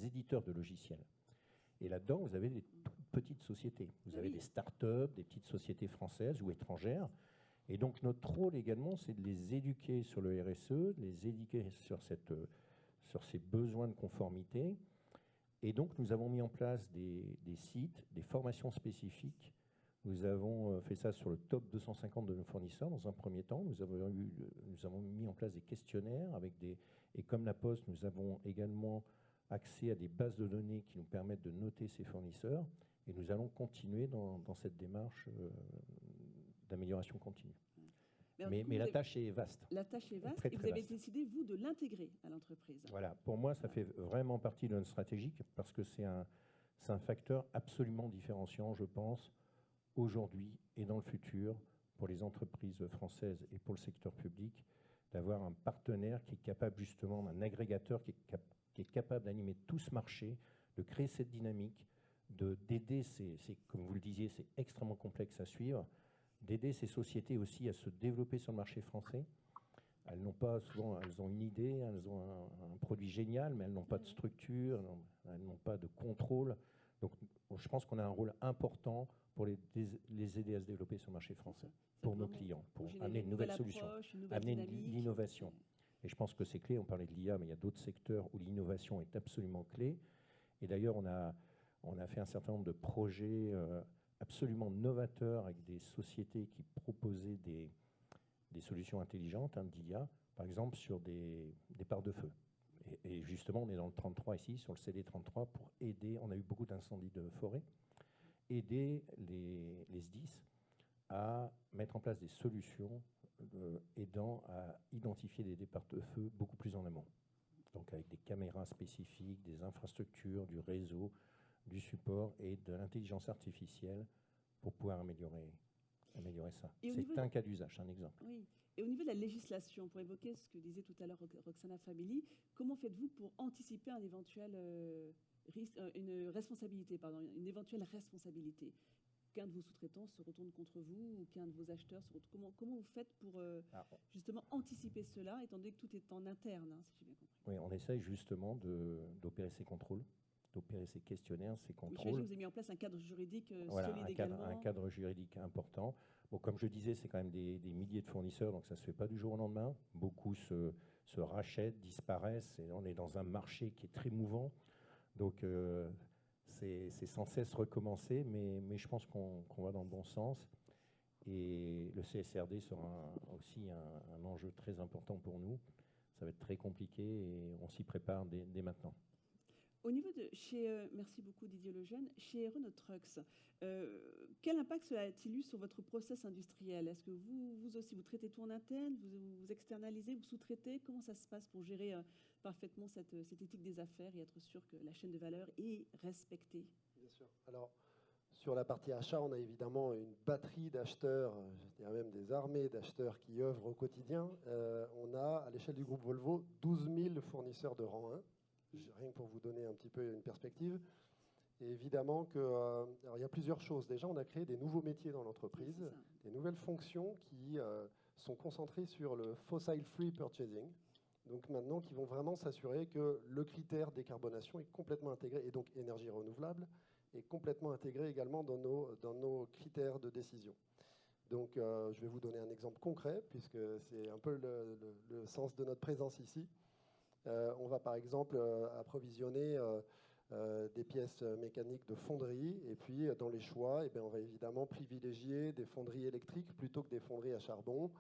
[SPEAKER 5] éditeurs de logiciels. Et là-dedans, vous avez des toutes petites sociétés. Vous avez des start-up, des petites sociétés françaises ou étrangères Et donc notre rôle également, c'est de les éduquer sur le RSE, de les éduquer sur ces besoins de conformité. Et donc nous avons mis en place des sites, des formations spécifiques. Nous avons fait ça sur le top 250 de nos fournisseurs dans un premier temps. Nous avons mis en place des questionnaires et comme la Poste, nous avons également accès à des bases de données qui nous permettent de noter ces fournisseurs. Et nous allons continuer dans cette démarche d'amélioration continue. Mais la tâche est vaste.
[SPEAKER 1] La tâche est vaste,
[SPEAKER 5] très,
[SPEAKER 1] et vous
[SPEAKER 5] très
[SPEAKER 1] avez
[SPEAKER 5] vaste.
[SPEAKER 1] décidé, vous, de l'intégrer à l'entreprise.
[SPEAKER 5] Voilà, pour moi, ça fait vraiment partie de notre stratégie parce que c'est un facteur absolument différenciant, je pense, aujourd'hui et dans le futur, pour les entreprises françaises et pour le secteur public, d'avoir un partenaire qui est capable justement, un agrégateur qui est capable d'animer tout ce marché, de créer cette dynamique, d'aider, comme vous le disiez, c'est extrêmement complexe à suivre, d'aider ces sociétés aussi à se développer sur le marché français. Elles n'ont pas souvent, elles ont une idée, elles ont un produit génial, mais elles n'ont pas de structure, elles n'ont pas de contrôle. Donc, je pense qu'on a un rôle important pour les aider à se développer sur le marché français, pour nos clients, pour amener une nouvelle solution, amener l'innovation. Et je pense que c'est clé. On parlait de l'IA, mais il y a d'autres secteurs où l'innovation est absolument clé. Et d'ailleurs, on a fait un certain nombre de projets absolument novateurs avec des sociétés qui proposaient des solutions intelligentes, d'IA, par exemple sur des parts de feu. Et justement, on est dans le 33 ici, sur le CD33, pour aider, on a eu beaucoup d'incendies de forêt, aider les SDIS à mettre en place des solutions aidant à identifier des départs de feu beaucoup plus en amont. Donc avec des caméras spécifiques, des infrastructures, du réseau, du support et de l'intelligence artificielle pour pouvoir améliorer ça. C'est un cas d'usage, un exemple.
[SPEAKER 1] Oui. Et au niveau de la législation, pour évoquer ce que disait tout à l'heure Roxana Family, comment faites-vous pour anticiper un éventuel une éventuelle responsabilité qu'un de vos sous-traitants se retourne contre vous ou qu'un de vos acheteurs se retourne. Comment vous faites pour justement anticiper cela, étant donné que tout est en interne, si j'ai bien compris?
[SPEAKER 5] Oui, on essaye justement d'opérer ces contrôles, d'opérer ces questionnaires, ces contrôles.
[SPEAKER 1] Vous avez mis en place un cadre juridique solide également.
[SPEAKER 5] Un cadre juridique important. Bon, comme je disais, c'est quand même des milliers de fournisseurs, donc ça ne se fait pas du jour au lendemain. Beaucoup se rachètent, disparaissent, et on est dans un marché qui est très mouvant. Donc, c'est sans cesse recommencer, mais je pense qu'on va dans le bon sens. Et le CSRD sera aussi un enjeu très important pour nous. Ça va être très compliqué et on s'y prépare dès maintenant.
[SPEAKER 1] Au niveau de merci beaucoup Didier Lejeune, chez Renault Trucks, quel impact cela a-t-il eu sur votre process industriel? Est-ce que vous aussi, vous traitez tout en interne, vous externalisez, vous sous-traitez? Comment ça se passe pour gérer parfaitement cette éthique des affaires et être sûr que la chaîne de valeur est respectée?
[SPEAKER 4] Bien sûr. Alors, sur la partie achat, on a évidemment une batterie d'acheteurs, je dirais même des armées d'acheteurs qui œuvrent au quotidien. On a, à l'échelle du groupe Volvo, 12 000 fournisseurs de rang 1. Rien que pour vous donner un petit peu une perspective. Et évidemment que, alors il y a plusieurs choses. Déjà, on a créé des nouveaux métiers dans l'entreprise, des nouvelles fonctions qui sont concentrées sur le fossil-free purchasing. Donc maintenant, qui vont vraiment s'assurer que le critère décarbonation est complètement intégré, et donc énergie renouvelable, est complètement intégré également dans nos critères de décision. Donc je vais vous donner un exemple concret, puisque c'est un peu le sens de notre présence ici. On va par exemple approvisionner des pièces mécaniques de fonderie, et puis dans les choix, on va évidemment privilégier des fonderies électriques plutôt que des fonderies à charbon.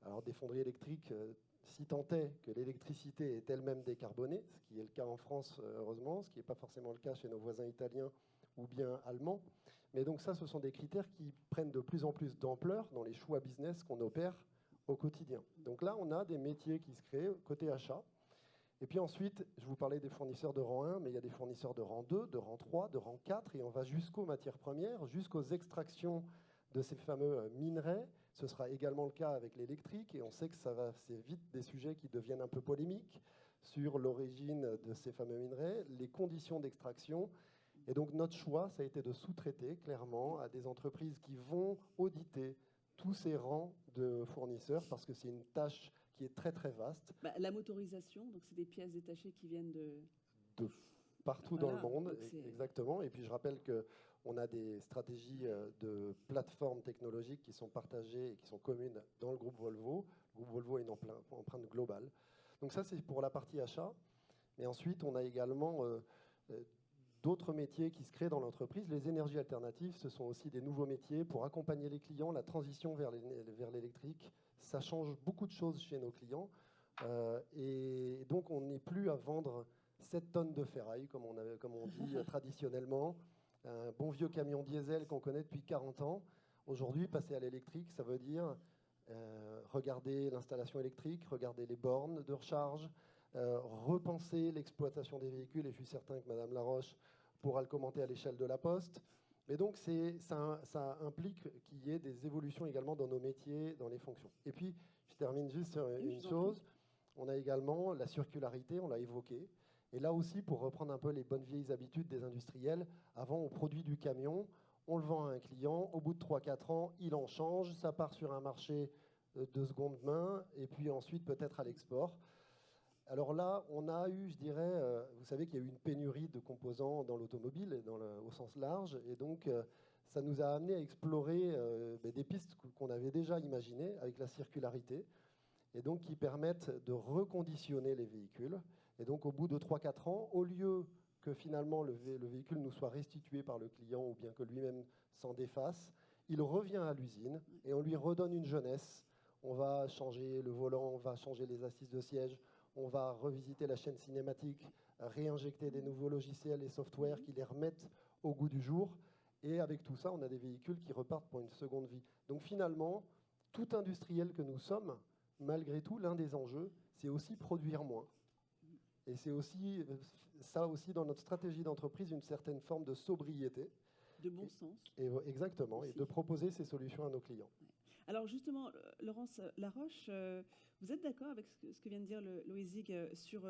[SPEAKER 4] Alors des fonderies électriques, si tant est que l'électricité est elle-même décarbonée, ce qui est le cas en France heureusement, ce qui n'est pas forcément le cas chez nos voisins italiens ou bien allemands. Mais donc ça, ce sont des critères qui prennent de plus en plus d'ampleur dans les choix business qu'on opère au quotidien. Donc là, on a des métiers qui se créent côté achat. Et puis ensuite, je vous parlais des fournisseurs de rang 1, mais il y a des fournisseurs de rang 2, de rang 3, de rang 4, et on va jusqu'aux matières premières, jusqu'aux extractions de ces fameux minerais. Ce sera également le cas avec l'électrique, et on sait que c'est vite des sujets qui deviennent un peu polémiques sur l'origine de ces fameux minerais, les conditions d'extraction. Et donc notre choix, ça a été de sous-traiter clairement à des entreprises qui vont auditer tous ces rangs de fournisseurs, parce que c'est une tâche qui est très très vaste.
[SPEAKER 1] La motorisation, donc c'est des pièces détachées qui viennent de
[SPEAKER 4] partout dans le monde, exactement. Et puis je rappelle que On a des stratégies de plateformes technologiques qui sont partagées et qui sont communes dans le groupe Volvo. Le groupe Volvo a une empreinte globale. Donc ça, c'est pour la partie achat. Mais ensuite, on a également d'autres métiers qui se créent dans l'entreprise. Les énergies alternatives, ce sont aussi des nouveaux métiers pour accompagner les clients. La transition vers l'électrique, ça change beaucoup de choses chez nos clients. Et donc, on n'est plus à vendre 7 tonnes de ferraille, comme on dit traditionnellement. Un bon vieux camion diesel qu'on connaît depuis 40 ans. Aujourd'hui, passer à l'électrique, ça veut dire regarder l'installation électrique, regarder les bornes de recharge, repenser l'exploitation des véhicules, et je suis certain que Madame Laroche pourra le commenter à l'échelle de la Poste. Et donc, ça implique qu'il y ait des évolutions également dans nos métiers, dans les fonctions. Et puis, je termine juste sur une chose. On a également la circularité, on l'a évoqué. Et là aussi, pour reprendre un peu les bonnes vieilles habitudes des industriels, avant, on produit du camion, on le vend à un client, au bout de 3-4 ans, il en change, ça part sur un marché de seconde main, et puis ensuite peut-être à l'export. Alors là, on a eu, je dirais, vous savez qu'il y a eu une pénurie de composants dans l'automobile, au sens large, et donc ça nous a amené à explorer des pistes qu'on avait déjà imaginées avec la circularité, et donc qui permettent de reconditionner les véhicules. Et donc au bout de 3-4 ans, au lieu que finalement le véhicule nous soit restitué par le client ou bien que lui-même s'en défasse, il revient à l'usine et on lui redonne une jeunesse. On va changer le volant, on va changer les assises de siège, on va revisiter la chaîne cinématique, réinjecter des nouveaux logiciels et softwares qui les remettent au goût du jour. Et avec tout ça, on a des véhicules qui repartent pour une seconde vie. Donc finalement, tout industriel que nous sommes, malgré tout, l'un des enjeux, c'est aussi produire moins. Et c'est aussi, ça aussi, dans notre stratégie d'entreprise, une certaine forme de sobriété.
[SPEAKER 1] De bon sens.
[SPEAKER 4] Exactement,
[SPEAKER 1] aussi.
[SPEAKER 4] Et de proposer ces solutions à nos clients.
[SPEAKER 1] Alors justement, Laurence Laroche, vous êtes d'accord avec ce que vient de dire Loïsig sur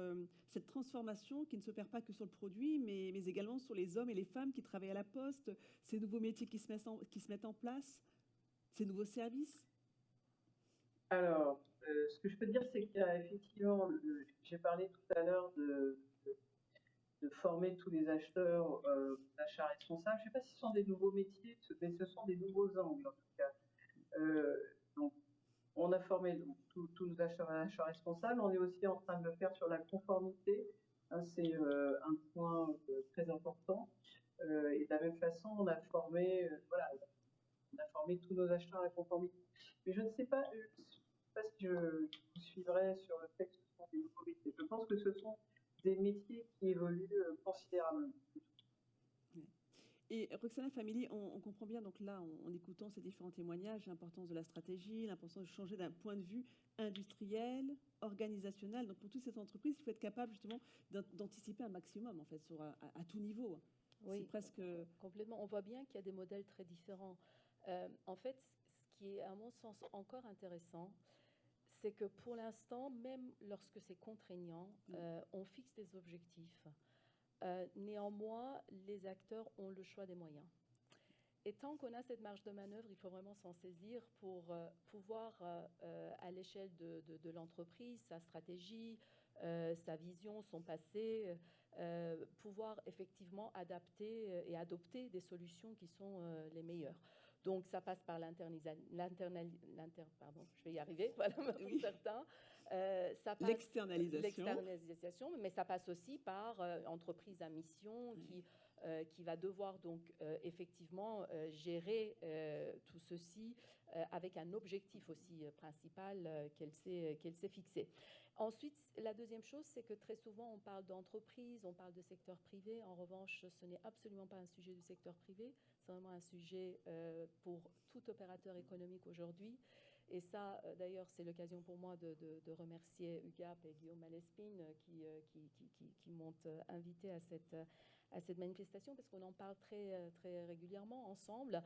[SPEAKER 1] cette transformation qui ne s'opère pas que sur le produit, mais également sur les hommes et les femmes qui travaillent à la Poste, ces nouveaux métiers qui se mettent en place, ces nouveaux services?
[SPEAKER 3] Alors, ce que je peux dire, c'est qu'il y a effectivement, j'ai parlé tout à l'heure de former tous les acheteurs d'achat responsable. Je ne sais pas si ce sont des nouveaux métiers, mais ce sont des nouveaux angles en tout cas. Donc, on a formé tous nos acheteurs à l'achat responsable. On est aussi en train de le faire sur la conformité. Hein, c'est un point très important. Et de la même façon, on a formé, on a formé tous nos acheteurs à la conformité. Mais je ne sais pas si je vous suivrai sur le fait que ce sont des nouveaux métiers. Je pense que ce sont des métiers qui évoluent considérablement.
[SPEAKER 1] Et Roxana Family, on comprend bien, donc là, en écoutant ces différents témoignages, l'importance de la stratégie, l'importance de changer d'un point de vue industriel, organisationnel. Donc pour toutes ces entreprises, il faut être capable justement d'anticiper un maximum, en fait, à tout niveau.
[SPEAKER 2] Oui,
[SPEAKER 1] c'est presque...
[SPEAKER 2] complètement. On voit bien qu'il y a des modèles très différents. En fait, ce qui est à mon sens encore intéressant, c'est que pour l'instant, même lorsque c'est contraignant, on fixe des objectifs. Néanmoins, les acteurs ont le choix des moyens. Et tant qu'on a cette marge de manœuvre, il faut vraiment s'en saisir pour pouvoir, à l'échelle de l'entreprise, sa stratégie, sa vision, son passé, pouvoir effectivement adapter et adopter des solutions qui sont les meilleures. Donc, ça passe par je vais y arriver, voilà, pour certains. L'externalisation, mais ça passe aussi par entreprise à mission qui va devoir donc effectivement gérer tout ceci avec un objectif aussi principal qu'elle s'est fixé. Ensuite, la deuxième chose, c'est que très souvent, on parle d'entreprise, on parle de secteur privé. En revanche, ce n'est absolument pas un sujet du secteur privé. C'est vraiment un sujet pour tout opérateur économique aujourd'hui. Et ça, d'ailleurs, c'est l'occasion pour moi de remercier UGAP et Guillaume Malespine qui m'ont invité à cette manifestation parce qu'on en parle très, très régulièrement ensemble.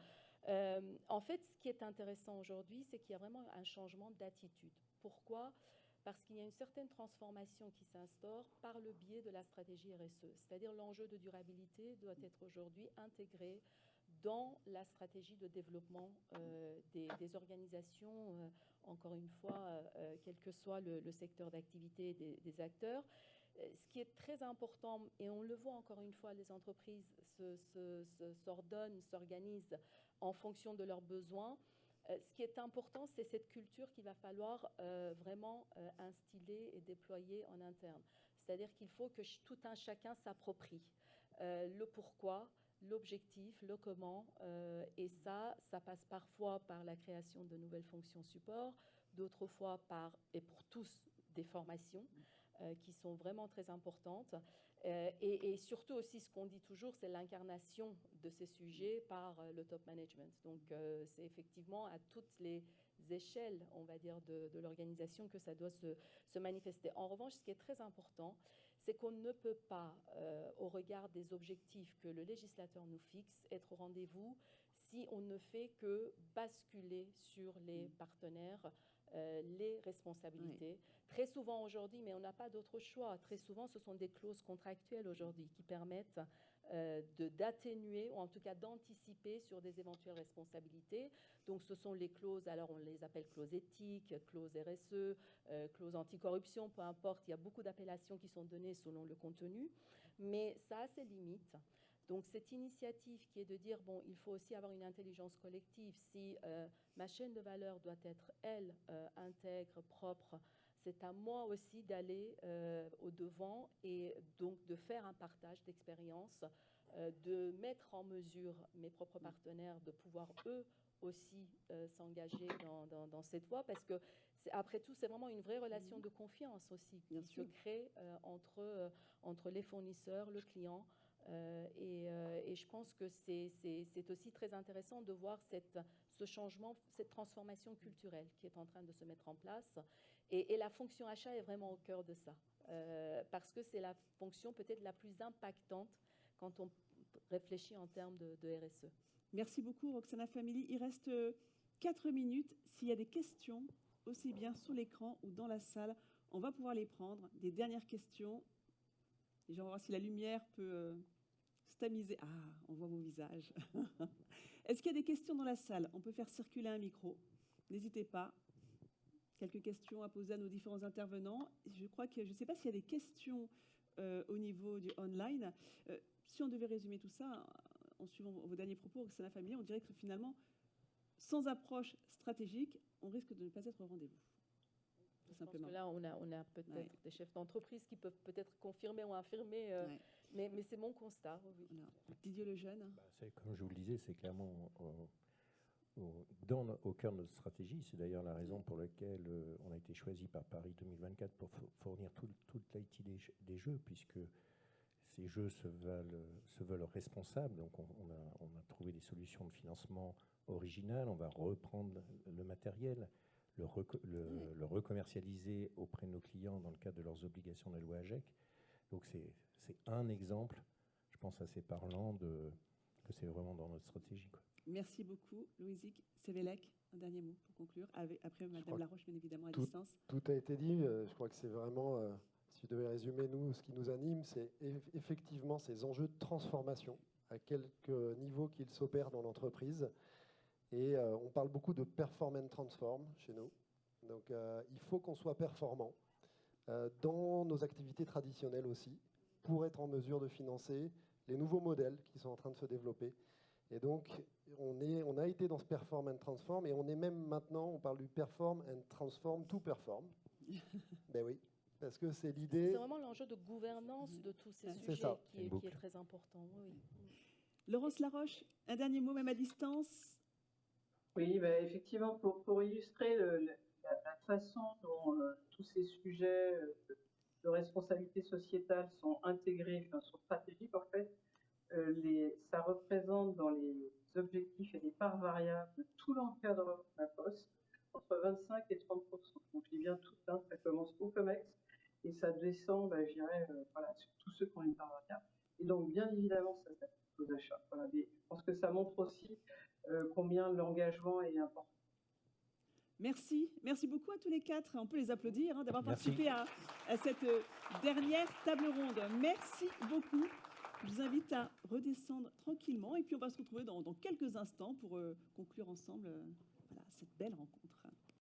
[SPEAKER 2] En fait, ce qui est intéressant aujourd'hui, c'est qu'il y a vraiment un changement d'attitude. Pourquoi ? Parce qu'il y a une certaine transformation qui s'instaure par le biais de la stratégie RSE. C'est-à-dire l'enjeu de durabilité doit être aujourd'hui intégré dans la stratégie de développement des organisations, encore une fois, quel que soit le secteur d'activité des acteurs. Ce qui est très important, et on le voit encore une fois, les entreprises s'ordonnent, s'organisent en fonction de leurs besoins. Ce qui est important, c'est cette culture qu'il va falloir vraiment instiller et déployer en interne. C'est-à-dire qu'il faut que tout un chacun s'approprie le pourquoi, l'objectif, le comment, et ça passe parfois par la création de nouvelles fonctions support, d'autres fois et pour tous, des formations qui sont vraiment très importantes. Et surtout aussi, ce qu'on dit toujours, c'est l'incarnation de ces sujets par le top management. Donc, c'est effectivement à toutes les échelles, on va dire, de l'organisation que ça doit se manifester. En revanche, ce qui est très important, c'est qu'on ne peut pas, au regard des objectifs que le législateur nous fixe, être au rendez-vous si on ne fait que basculer sur les partenaires les responsabilités. Oui. Très souvent aujourd'hui, mais on n'a pas d'autre choix, très souvent ce sont des clauses contractuelles aujourd'hui qui permettent d'atténuer ou en tout cas d'anticiper sur des éventuelles responsabilités. Donc ce sont les clauses, alors on les appelle clauses éthiques, clauses RSE, clauses anticorruption, peu importe, il y a beaucoup d'appellations qui sont données selon le contenu, mais ça a ses limites. Donc cette initiative qui est de dire, bon, il faut aussi avoir une intelligence collective, si ma chaîne de valeur doit être, elle, intègre, propre, c'est à moi aussi d'aller au-devant et donc de faire un partage d'expérience, de mettre en mesure mes propres partenaires de pouvoir eux aussi s'engager dans cette voie, parce que après tout, c'est vraiment une vraie relation de confiance aussi qui se crée entre les fournisseurs, le client. Et je pense que c'est aussi très intéressant de voir ce changement, cette transformation culturelle qui est en train de se mettre en place. Et la fonction achat est vraiment au cœur de ça, parce que c'est la fonction peut-être la plus impactante quand on réfléchit en termes de RSE.
[SPEAKER 1] Merci beaucoup, Roxana Family. Il reste 4 minutes. S'il y a des questions, aussi bien sur l'écran ou dans la salle, on va pouvoir les prendre. Des dernières questions. Et on va voir si la lumière peut se tamiser. Ah, on voit vos visages. Est-ce qu'il y a des questions dans la salle? On peut faire circuler un micro. N'hésitez pas. Quelques questions à poser à nos différents intervenants. Je crois que je ne sais pas s'il y a des questions au niveau du online. Si on devait résumer tout ça, en suivant vos derniers propos, Roxana Family, on dirait que finalement, sans approche stratégique, on risque de ne pas être au rendez-vous.
[SPEAKER 2] Tout simplement. Là, on a peut-être des chefs d'entreprise qui peuvent peut-être confirmer ou infirmer, mais c'est mon constat. Oui.
[SPEAKER 1] Voilà. Didier Lejeune.
[SPEAKER 5] Comme je vous le disais, c'est clairement au cœur de notre stratégie. C'est d'ailleurs la raison pour laquelle on a été choisi par Paris 2024 pour fournir toute l'IT des jeux, puisque ces jeux se veulent responsables. Donc on a trouvé des solutions de financement originales. On va reprendre le matériel, le recommercialiser auprès de nos clients dans le cadre de leurs obligations de la loi AGEC. Donc c'est un exemple, je pense, assez parlant que c'est vraiment dans notre stratégie, quoi.
[SPEAKER 1] Merci beaucoup. Louisic Sévélec, un dernier mot pour conclure. Après, Madame Laroche, bien évidemment, à distance.
[SPEAKER 4] Tout a été dit. Je crois que c'est vraiment, si je devais résumer, ce qui nous anime, c'est effectivement ces enjeux de transformation, à quelque niveau qu'ils s'opèrent dans l'entreprise. Et on parle beaucoup de perform and transform chez nous. Donc, il faut qu'on soit performant dans nos activités traditionnelles aussi, pour être en mesure de financer les nouveaux modèles qui sont en train de se développer. Et donc, on a été dans ce perform and transform, et on est même maintenant, on parle du perform and transform to perform. Ben oui, parce que c'est l'idée.
[SPEAKER 2] C'est vraiment l'enjeu de gouvernance de tous ces sujets qui est très important. Oui.
[SPEAKER 1] Laurence Laroche, un dernier mot, même à distance.
[SPEAKER 3] Oui, effectivement, pour illustrer la façon dont tous ces sujets de responsabilité sociétale sont intégrés, sont stratégiques en fait, ça représente dans les objectifs et les parts variables de tout l'encadrement de la Poste entre 25 et 30%. Donc je dis bien tout, ça commence au COMEX et ça descend, je dirais, sur tous ceux qui ont une part variable. Et donc bien évidemment, ça s'applique aux achats. Voilà. Mais je pense que ça montre aussi combien l'engagement est important.
[SPEAKER 1] Merci. Merci beaucoup à tous les quatre. On peut les applaudir d'avoir participé à cette dernière table ronde. Merci beaucoup. Je vous invite à redescendre tranquillement et puis on va se retrouver dans quelques instants pour conclure ensemble cette belle rencontre.